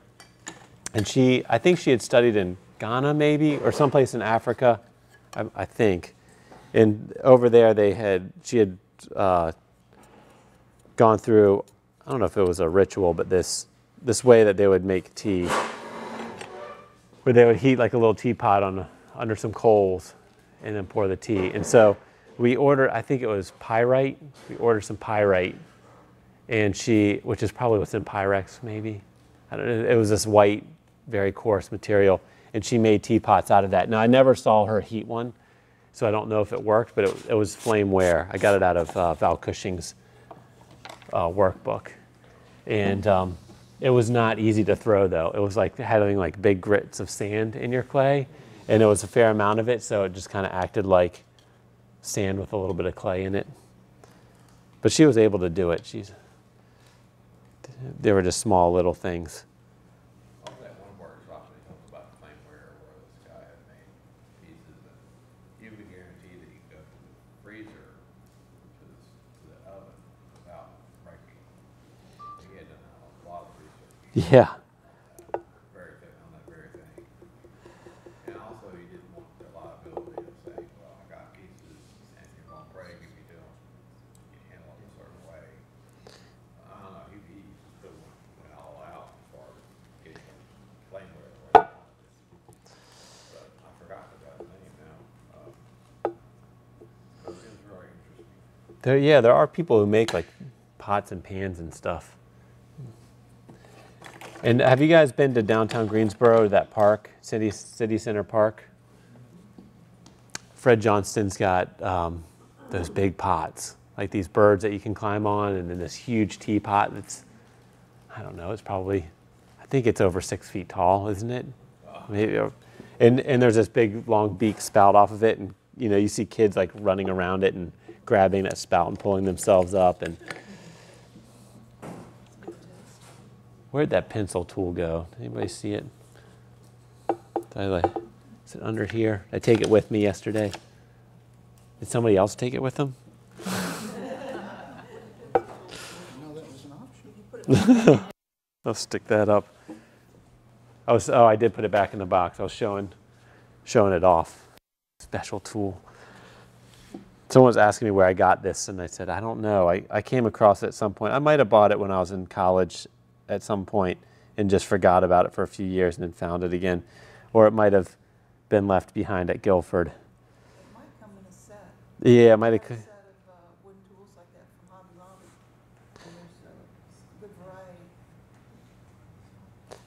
And I think she had studied in Ghana maybe, or someplace in Africa, I think. And over there she had gone through, I don't know if it was a ritual, but this way that they would make tea, where they would heat like a little teapot under some coals and then pour the tea. And so we ordered, I think it was pyrite, we ordered some pyrite, and which is probably what's in Pyrex maybe. I don't know, it was this white, very coarse material, and she made teapots out of that. Now I never saw her heat one, so I don't know if it worked, but it was flameware. I got it out of Val Cushing's workbook. And it was not easy to throw though. It was like having like big grits of sand in your clay, and it was a fair amount of it, so it just kind of acted like sand with a little bit of clay in it. But she was able to do it. They were just small little things. I was at one workshop and he talked about flameware where this guy had made pieces and you would guarantee that you could go from the freezer to the oven without breaking. He had done a lot of research. Yeah. On that very thing. And also he didn't want the liability of saying, well, I got pieces and you're going to break if you don't. You handle it a certain way. I don't know, he went all out as far as getting flameware the way he wanted it. But I forgot the guy's name now. But it seems really interesting. There are people who make like pots and pans and stuff. And have you guys been to downtown Greensboro, that park, City Center Park? Fred Johnston's got those big pots, like these birds that you can climb on, and then this huge teapot that's, I don't know, it's probably, I think it's over 6 feet tall, isn't it? Maybe. And there's this big long beak spout off of it, and you see kids like running around it and grabbing that spout and pulling themselves up. And where'd that pencil tool go? Anybody see it? Is it under here? I take it with me yesterday. Did somebody else take it with them? No, that was an option. I'll stick that up. I did put it back in the box. I was showing it off. Special tool. Someone was asking me where I got this, and I said, I don't know. I came across it at some point. I might have bought it when I was in college at some point and just forgot about it for a few years and then found it again. Or it might have been left behind at Guilford. It might come in a set. Yeah, it might A have. set of wooden tools like that from Hobby Lobby. And there's a good variety. And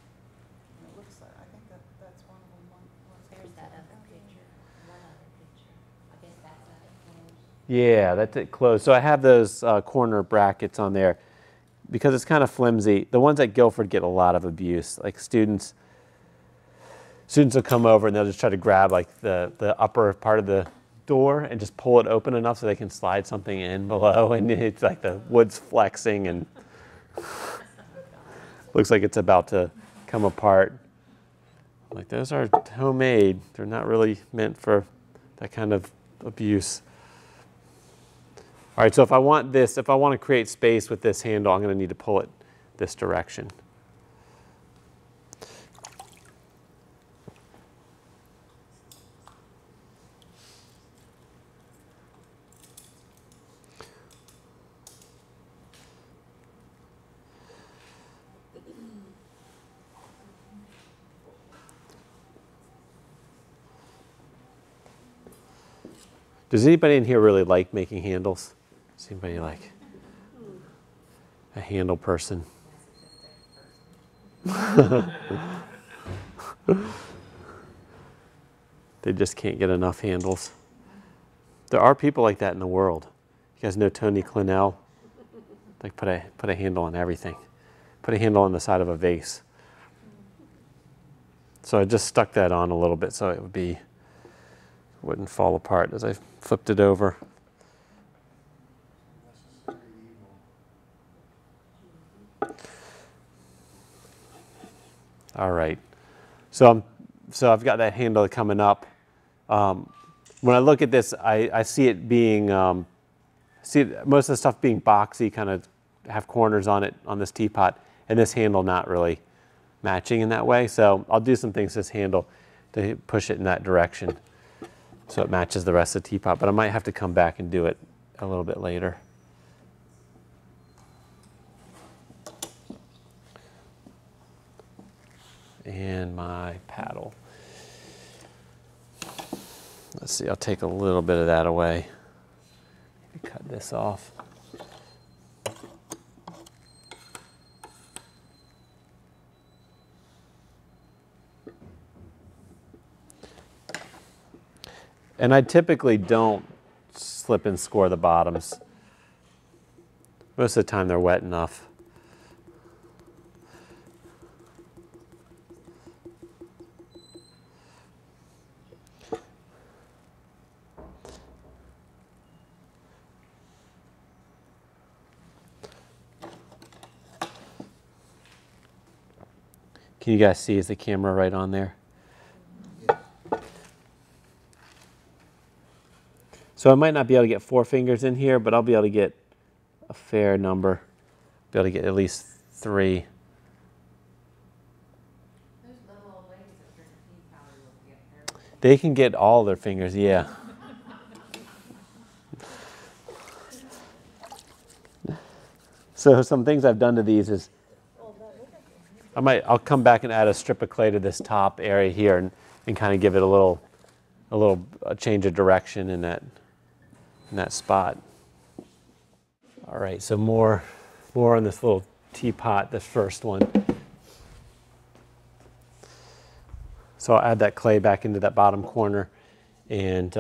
it looks like, I think that's one of them. There's that other picture, one other picture. I guess that's how it closed. Yeah, that's it closed. So I have those corner brackets on there because it's kind of flimsy. The ones at Guilford get a lot of abuse. Like students will come over and they'll just try to grab like the upper part of the door and just pull it open enough so they can slide something in below, and it's like the wood's flexing and looks like it's about to come apart. Like, those are homemade. They're not really meant for that kind of abuse. All right, so if I want to create space with this handle, I'm going to need to pull it this direction. Does anybody in here really like making handles? Is anybody like a handle person? They just can't get enough handles. There are people like that in the world. You guys know Tony Clinell? Like put a handle on everything. Put a handle on the side of a vase. So I just stuck that on a little bit so it wouldn't fall apart as I flipped it over. All right, so I've got that handle coming up. When I look at this, I see it being, most of the stuff being boxy, kind of have corners on it on this teapot, and this handle not really matching in that way. So I'll do some things to this handle to push it in that direction so it matches the rest of the teapot, but I might have to come back and do it a little bit later. And my paddle. Let's see, I'll take a little bit of that away. Maybe cut this off. And I typically don't slip and score the bottoms. Most of the time they're wet enough. Can you guys see, is the camera right on there? So I might not be able to get 4 fingers in here, but I'll be able to get a fair number. Be able to get at least 3. Those little old ladies that drink tea probably will get there. They can get all their fingers, yeah. So some things I've done to these is I'll come back and add a strip of clay to this top area here and kind of give it a little change of direction in that spot. All right, so more on this little teapot, this first one. So I'll add that clay back into that bottom corner and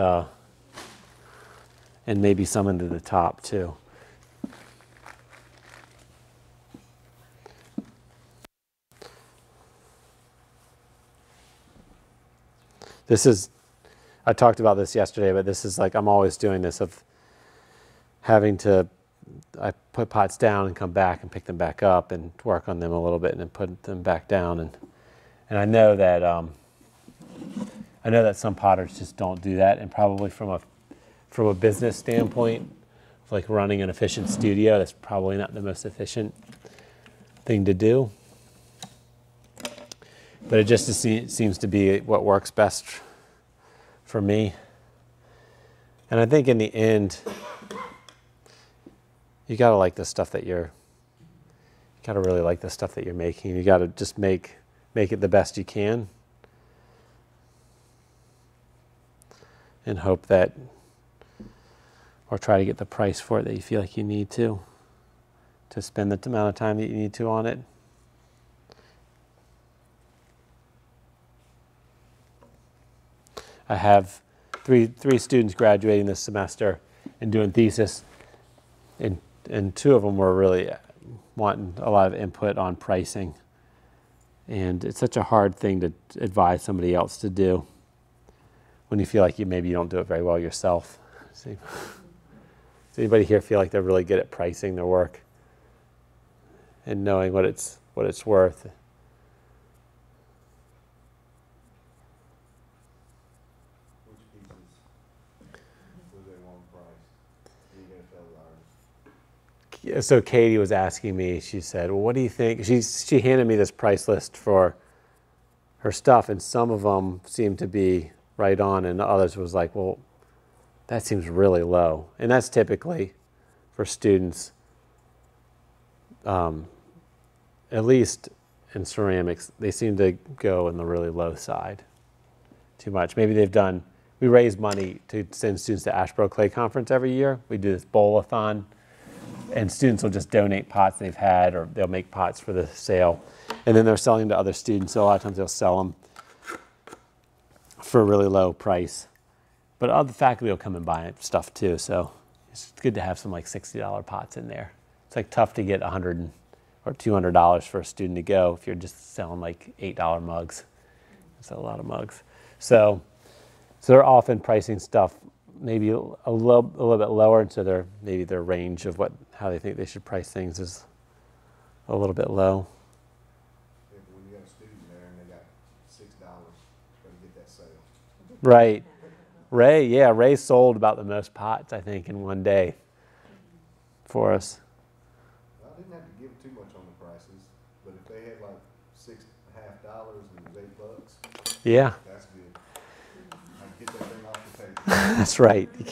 maybe some into the top too. I talked about this yesterday, but this is like, I'm always doing this. having to, I put pots down and come back and pick them back up and work on them a little bit and then put them back down. And I know that some potters just don't do that, and probably from a business standpoint, like running an efficient studio, that's probably not the most efficient thing to do. But it just seems to be what works best for me. And I think in the end, you gotta like the stuff that you gotta really like the stuff that you're making. You gotta just make it the best you can. And hope that, or try to get the price for it that you feel like you need to spend the amount of time that you need to on it. I have three students graduating this semester and doing thesis, and two of them were really wanting a lot of input on pricing. And it's such a hard thing to advise somebody else to do when you feel like maybe you don't do it very well yourself. See? Does anybody here feel like they're really good at pricing their work and knowing what it's worth? So Katie was asking me, she said, well, what do you think? She handed me this price list for her stuff, and some of them seemed to be right on, and others was like, well, that seems really low. And that's typically for students, at least in ceramics, they seem to go in the really low side too much. Maybe we raise money to send students to Ashboro Clay Conference every year. We do this bowl-a-thon. And students will just donate pots they've had, or they'll make pots for the sale. And then they're selling to other students, so a lot of times they'll sell them for a really low price. But other faculty will come and buy stuff too, so it's good to have some like $60 pots in there. It's like tough to get $100 or $200 for a student to go if you're just selling like $8 mugs. That's a lot of mugs. So they're often pricing stuff maybe a little bit lower, and so maybe their range of how they think they should price things is a little bit low. Yeah, when you got a student there and they got $6, try to get that sale. Right. Ray sold about the most pots, I think, in one day for us. Well, I didn't have to give too much on the prices, but if they had like $6.50 and it was $8, yeah, that's good. I'd get that thing off the table. That's right. You're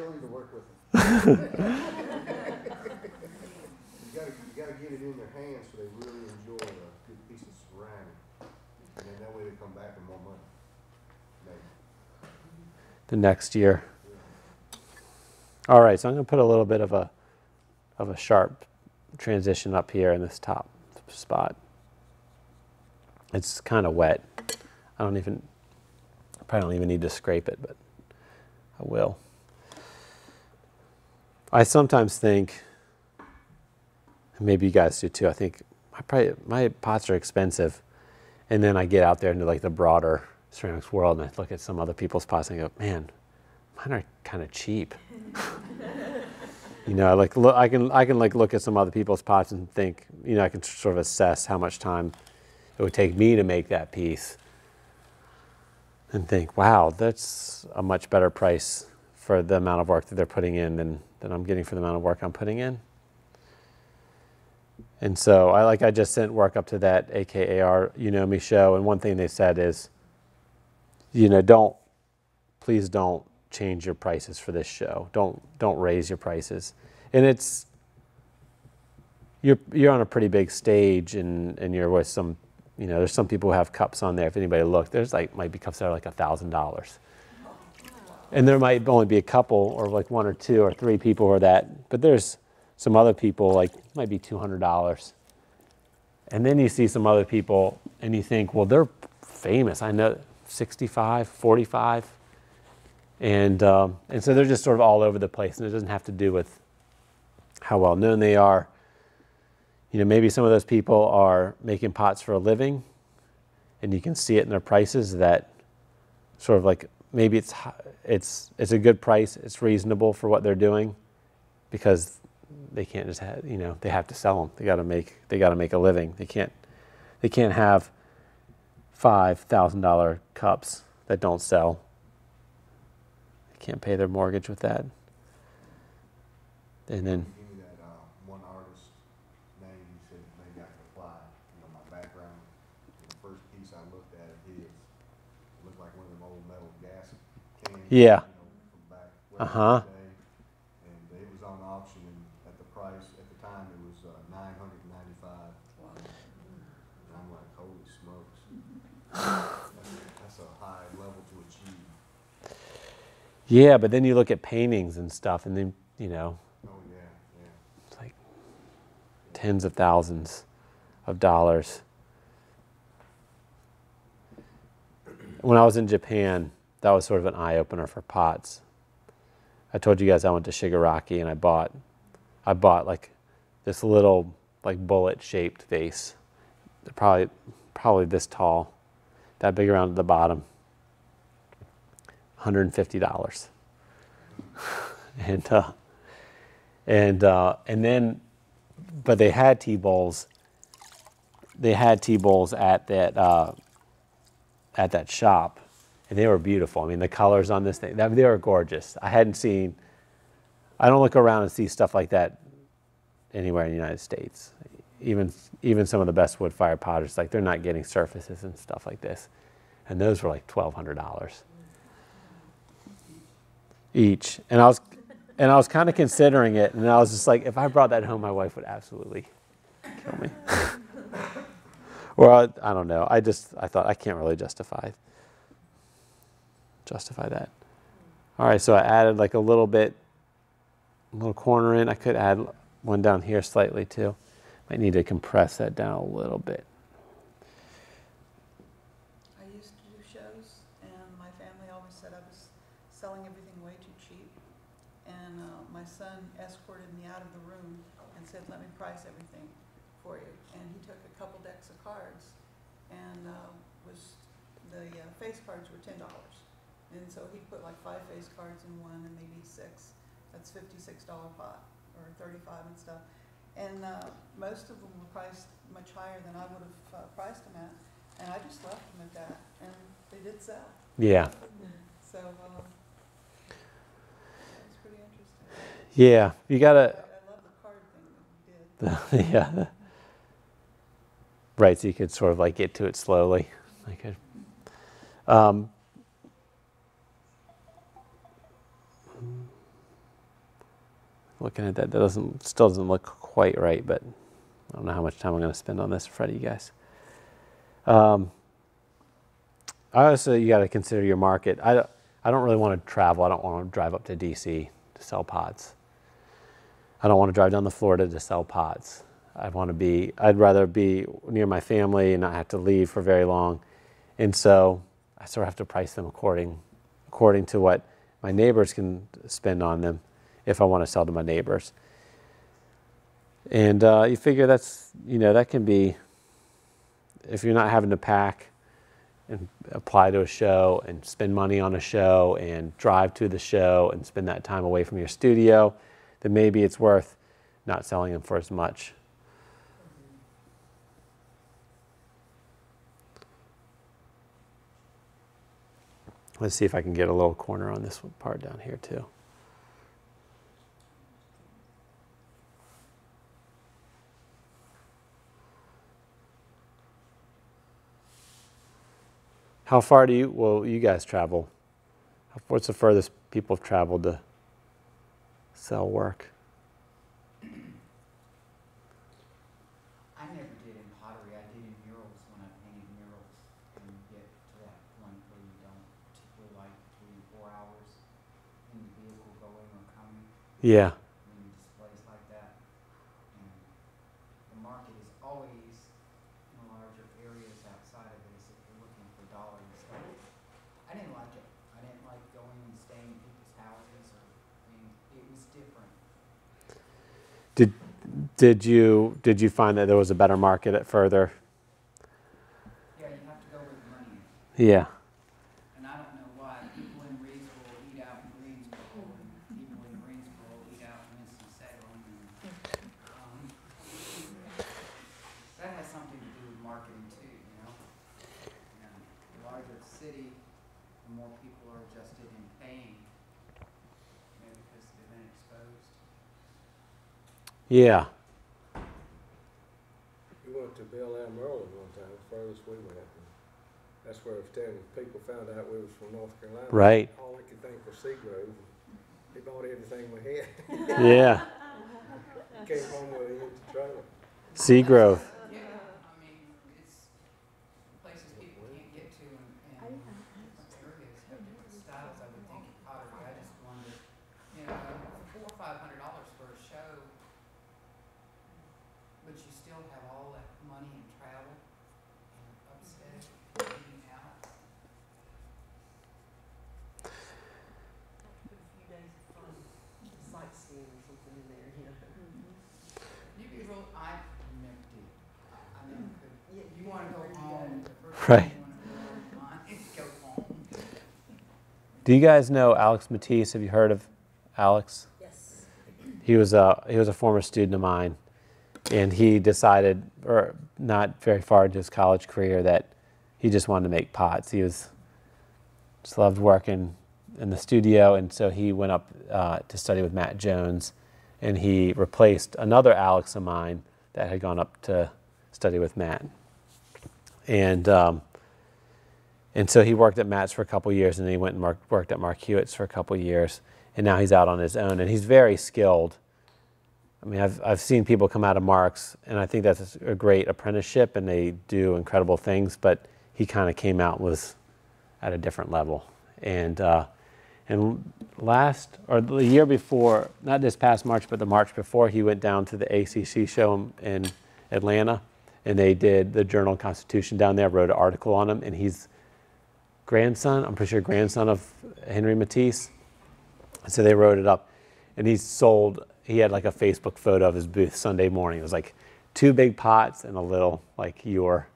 willing to work with them. You gotta get it in their hands so they really enjoy a good piece of ceramic, and then that way they come back with more money. Maybe. The next year. All right, so I'm going to put a little bit of a sharp transition up here in this top spot. It's kind of wet. I probably don't even need to scrape it, but I will. I sometimes think, and maybe you guys do too, I think my pots are expensive, and then I get out there into like the broader ceramics world and I look at some other people's pots and I go, man, mine are kind of cheap. You know, I can like look at some other people's pots and think, you know, I can sort of assess how much time it would take me to make that piece and think, wow, that's a much better price for the amount of work that they're putting in than I'm getting for the amount of work I'm putting in. And so I just sent work up to that AKAR You Know Me show, and one thing they said is, you know, please don't change your prices for this show. Don't raise your prices. And you're on a pretty big stage, and you're with some, you know, there's some people who have cups on there. If anybody looked, there's might be cups that are like $1,000. And there might only be a couple, or like one or two or three people who are that, but there's some other people, like, might be $200. And then you see some other people and you think, well, they're famous. I know, 65, 45. And so they're just sort of all over the place, and it doesn't have to do with how well known they are. You know, maybe some of those people are making pots for a living, and you can see it in their prices that sort of like, maybe it's a good price, it's reasonable for what they're doing, because they can't just have, they have to sell them. They got to make a living. They can't have $5,000 cups that don't sell. They can't pay their mortgage with that. And then Give me that one artist name you said maybe I could apply. My background. The first piece I looked at of his looked like one of them old metal gas cans. Yeah. From back way Uh-huh. in the day. And it was on auction, and at the price at the time it was $995. Wow. And I'm like, holy smokes. That's a high level to achieve. yeah, but then you look at paintings and stuff, and then Oh yeah, yeah. it's like tens of thousands of dollars. When I was in Japan, that was sort of an eye-opener for pots. I told you guys I went to Shigaraki and I bought like this little like bullet-shaped vase, probably this tall, that big around the bottom, $150. And then, but they had tea bowls. They had tea bowls at that shop, and they were beautiful. I mean, the colors on this thing, they were gorgeous. I don't look around and see stuff like that anywhere in the United States. Even some of the best wood-fired potters, like they're not getting surfaces and stuff like this. And those were like $1,200 each. And I was kind of considering it, and I was just like, if I brought that home, my wife would absolutely kill me. Or I don't know. I thought I can't really justify that. All right, so I added like a little corner in. I could add one down here slightly too. Might need to compress that down a little bit. I used to do shows, and my family always said I was selling everything way too cheap. And my son escorted me out of the room and said, "Let me price everything for you." And he took a couple decks of cards, and the face cards were $10. And so he put like 5 face cards in one and maybe 6. That's $56 pot, or 35 and stuff. And most of them were priced much higher than I would have priced them at. And I just left them at that, and they did sell. Yeah. So it's pretty interesting. Yeah, you gotta. I love the card thing that you did. Yeah. Right, so you could sort of like get to it slowly. Looking at that, still doesn't look quite right, but I don't know how much time I'm going to spend on this in front of you guys. Also, you got to consider your market. I don't really want to travel. I don't want to drive up to DC to sell pots. I don't want to drive down to Florida to sell pots. I'd rather be near my family and not have to leave for very long. And so I sort of have to price them according to what my neighbors can spend on them if I want to sell to my neighbors. And you figure that can be, if you're not having to pack and apply to a show and spend money on a show and drive to the show and spend that time away from your studio, then maybe it's worth not selling them for as much. Let's see if I can get a little corner on this part down here too. How far will you guys travel? What's the furthest people have traveled to sell work? I never did in pottery. I did in murals when I painted murals. And you get to that point where you don't particularly like 3 or 4 hours in the vehicle going or coming. Yeah. In displays like that. And the market is always in larger areas outside of this if you're looking for dollar and stuff. I didn't like it. I didn't like going and staying in people's houses or things. It was different. Did you find that there was a better market at further? Yeah, you have to go where the money is. Yeah. And I don't know why people in Reedsville eat out in Greensboro and people in Greensboro eat out in Yeah. We went to Bel-Air, Maryland one time, the furthest we went. That's where people found out we was from North Carolina. Right. All they could think was Seagrove. They bought everything we had. Yeah. Came home with an empty trailer. Seagrove. Yeah, I mean, it's places people can't get to and different areas have different styles. I would think of pottery. I just wonder, you know, for $400 or $500 for a show, but you still have all that money and travel and upset eating out. Put a few days of fun sightseeing or something in there, you know. You could roll, I never did. I never could. You wanna go home, the first Right. thing you wanna do is go home. Do you guys know Alex Matisse? Have you heard of Alex? Yes. He was a former student of mine, and he decided, or not very far into his college career, that he just wanted to make pots. He just loved working in the studio, and so he went up to study with Matt Jones, and he replaced another Alex of mine that had gone up to study with Matt. And so he worked at Matt's for a couple years, and then he went and worked at Mark Hewitt's for a couple years, and now he's out on his own, and he's very skilled. I mean, I've seen people come out of Mark's, and I think that's a great apprenticeship, and they do incredible things, but he kind of came out and was at a different level. And the year before, not this past March, but the March before, he went down to the ACC show in Atlanta, and they did the Journal-Constitution down there, wrote an article on him, and he's I'm pretty sure grandson of Henry Matisse. So they wrote it up, and he had like a Facebook photo of his booth Sunday morning. It was like 2 big pots and a little like ewer,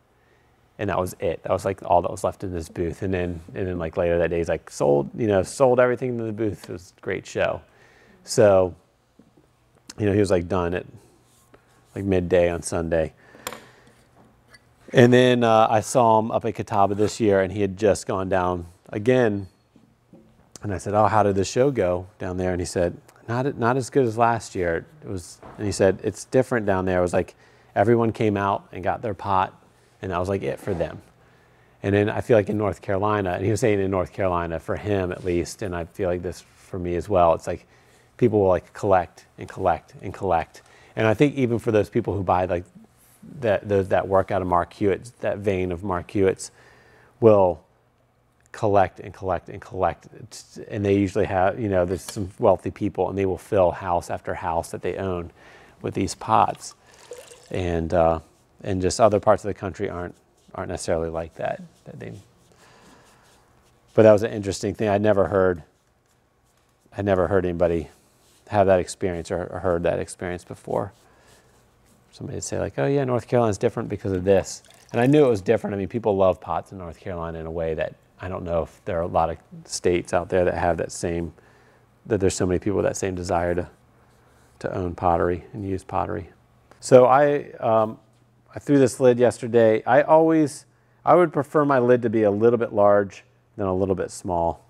and that was it. That was like all that was left in his booth. And then like later that day, he's like sold everything in the booth. It was a great show. So, he was like done at like midday on Sunday. And then I saw him up at Catawba this year, and he had just gone down again. And I said, "Oh, how did the show go down there?" And he said, "Not as good as last year." And he said, "It's different down there." It was like everyone came out and got their pot, and that was like it for them. And then I feel like in North Carolina, and he was saying in North Carolina for him at least, and I feel like this for me as well, it's like people will like collect and collect and collect. And I think even for those people who buy like that work out of Mark Hewitt's, that vein of Mark Hewitt's, will collect and collect and collect. And they usually have, there's some wealthy people, and they will fill house after house that they own with these pots. And just other parts of the country aren't necessarily like that. But that was an interesting thing. I never heard anybody have that experience or heard that experience before. Somebody would say like, "Oh yeah, North Carolina's different because of this." And I knew it was different. I mean, people love pots in North Carolina in a way that I don't know if there are a lot of states out there that have that there's so many people with that same desire to own pottery and use pottery. So I threw this lid yesterday. I would prefer my lid to be a little bit large than a little bit small.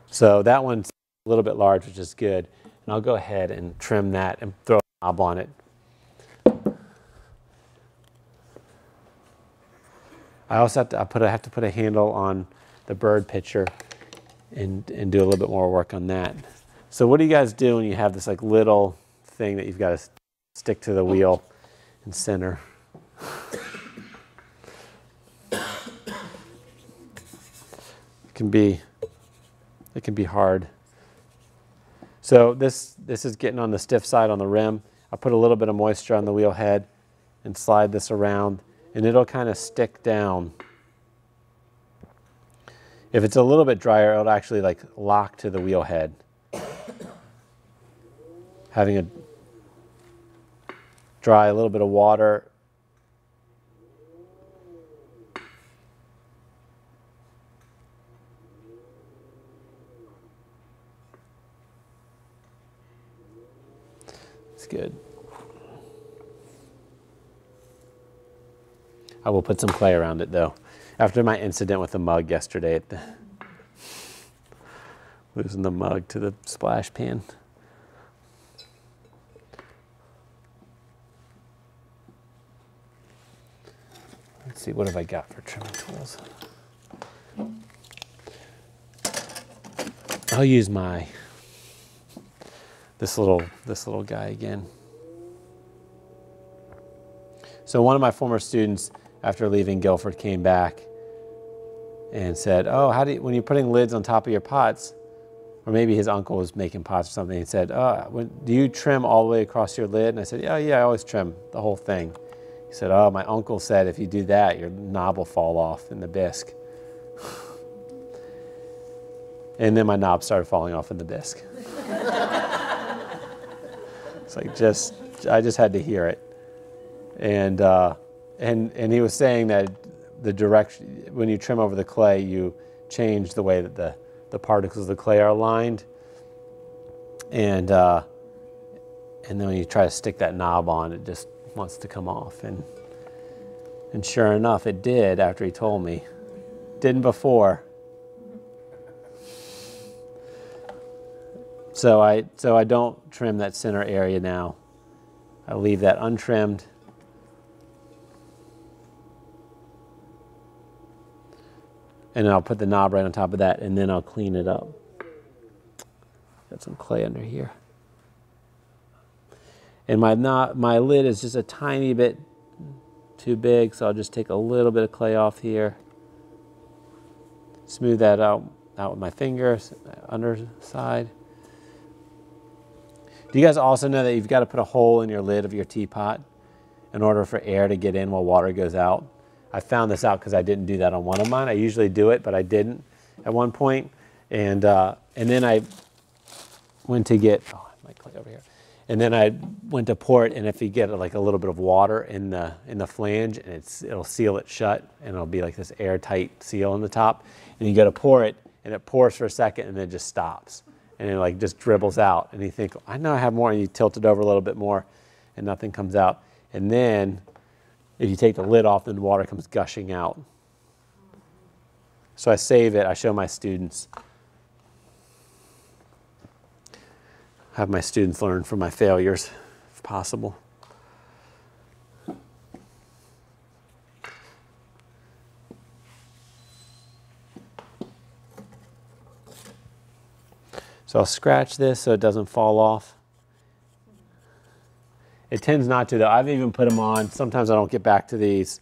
So that one's a little bit large, which is good. And I'll go ahead and trim that and throw a knob on it. I also have to put a handle on the bird pitcher and do a little bit more work on that. So what do you guys do when you have this like little thing that you've got to stick to the wheel and center? It can be hard. So this is getting on the stiff side on the rim. I'll put a little bit of moisture on the wheel head and slide this around, and it'll kind of stick down. If it's a little bit drier, it'll actually like lock to the wheel head. Having a little bit of water. It's good. I will put some clay around it though. After my incident with the mug yesterday, losing the mug to the splash pan. see, what have I got for trimming tools? I'll use this little guy again. So one of my former students, after leaving Guilford, came back and said, "Oh, when you're putting lids on top of your pots," or maybe his uncle was making pots or something, and said, "Do you trim all the way across your lid?" And I said, "Yeah, I always trim the whole thing." He said, "Oh, my uncle said if you do that, your knob will fall off in the bisque." And then my knob started falling off in the bisque. It's like I just had to hear it. And he was saying that the direction, when you trim over the clay, you change the way that the particles of the clay are aligned. And then when you try to stick that knob on, it just wants to come off. And sure enough, it did after he told me. Didn't before. So I don't trim that center area now. I leave that untrimmed. And then I'll put the knob right on top of that, and then I'll clean it up. Got some clay under here. And my lid is just a tiny bit too big, so I'll just take a little bit of clay off here. Smooth that out with my fingers, underside. Do you guys also know that you've got to put a hole in your lid of your teapot in order for air to get in while water goes out? I found this out because I didn't do that on one of mine. I usually do it, but I didn't at one point. And then I went to get, my clay over here. And then I went to pour it, and if you get like a little bit of water in the flange, and it'll seal it shut, and it'll be like this airtight seal on the top. And you go to pour it, and it pours for a second, and then it just stops. And it like just dribbles out. And you think, I know I have more, and you tilt it over a little bit more, and nothing comes out. And then if you take the lid off, then the water comes gushing out. So I save it. I show my students. Have my students learn from my failures, if possible. So I'll scratch this so it doesn't fall off. It tends not to, though. I've even put them on. Sometimes I don't get back to these.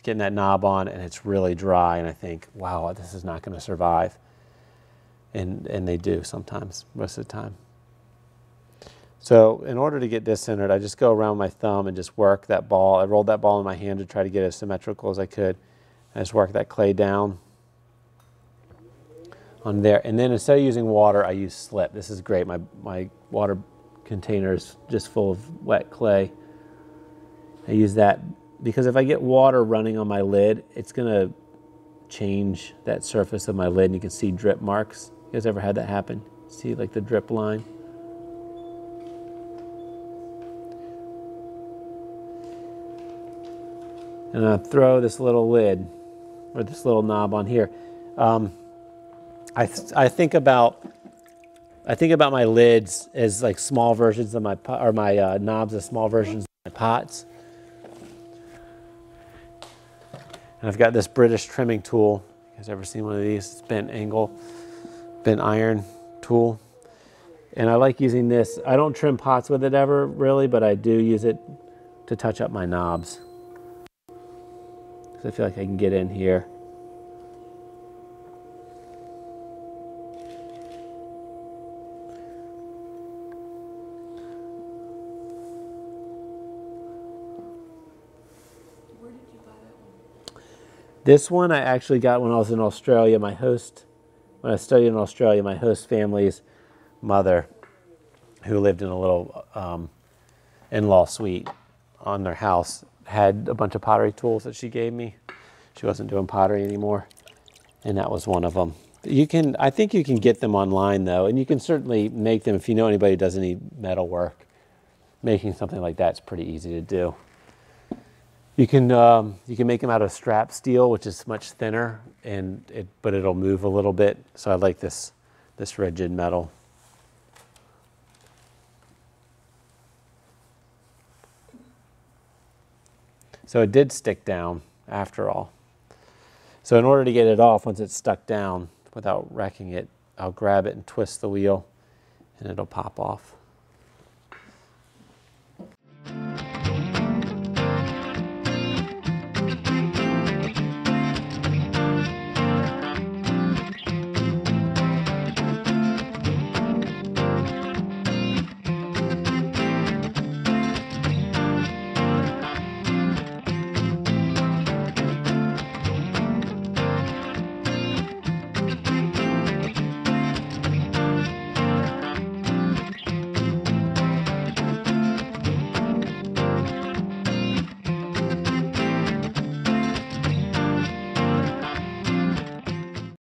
Getting that knob on, and it's really dry, and I think, wow, this is not going to survive. And they do sometimes, most of the time. So in order to get this centered, I just go around my thumb and just work that ball. I rolled that ball in my hand to try to get it as symmetrical as I could. I just work that clay down on there. And then instead of using water, I use slip. This is great. My water container is just full of wet clay. I use that because if I get water running on my lid, it's going to change that surface of my lid, and you can see drip marks. You guys ever had that happen? See like the drip line? And I throw this little lid, or this little knob on here. I think about my lids as like small versions of my knobs as small versions of my pots. And I've got this British trimming tool. You guys ever seen one of these? It's bent iron tool. And I like using this. I don't trim pots with it ever, really, but I do use it to touch up my knobs. Because I feel like I can get in here. This one I actually got when I was in Australia. When I studied in Australia, my host family's mother, who lived in a little in-law suite on their house, had a bunch of pottery tools that she gave me. She wasn't doing pottery anymore, and that was one of them. I think you can get them online though, and you can certainly make them if you know anybody who does any metal work. Making something like that's pretty easy to do. You can make them out of strap steel, which is much thinner, but it'll move a little bit. So I like this rigid metal. So it did stick down after all. So in order to get it off, once it's stuck down without wrecking it, I'll grab it and twist the wheel and it'll pop off.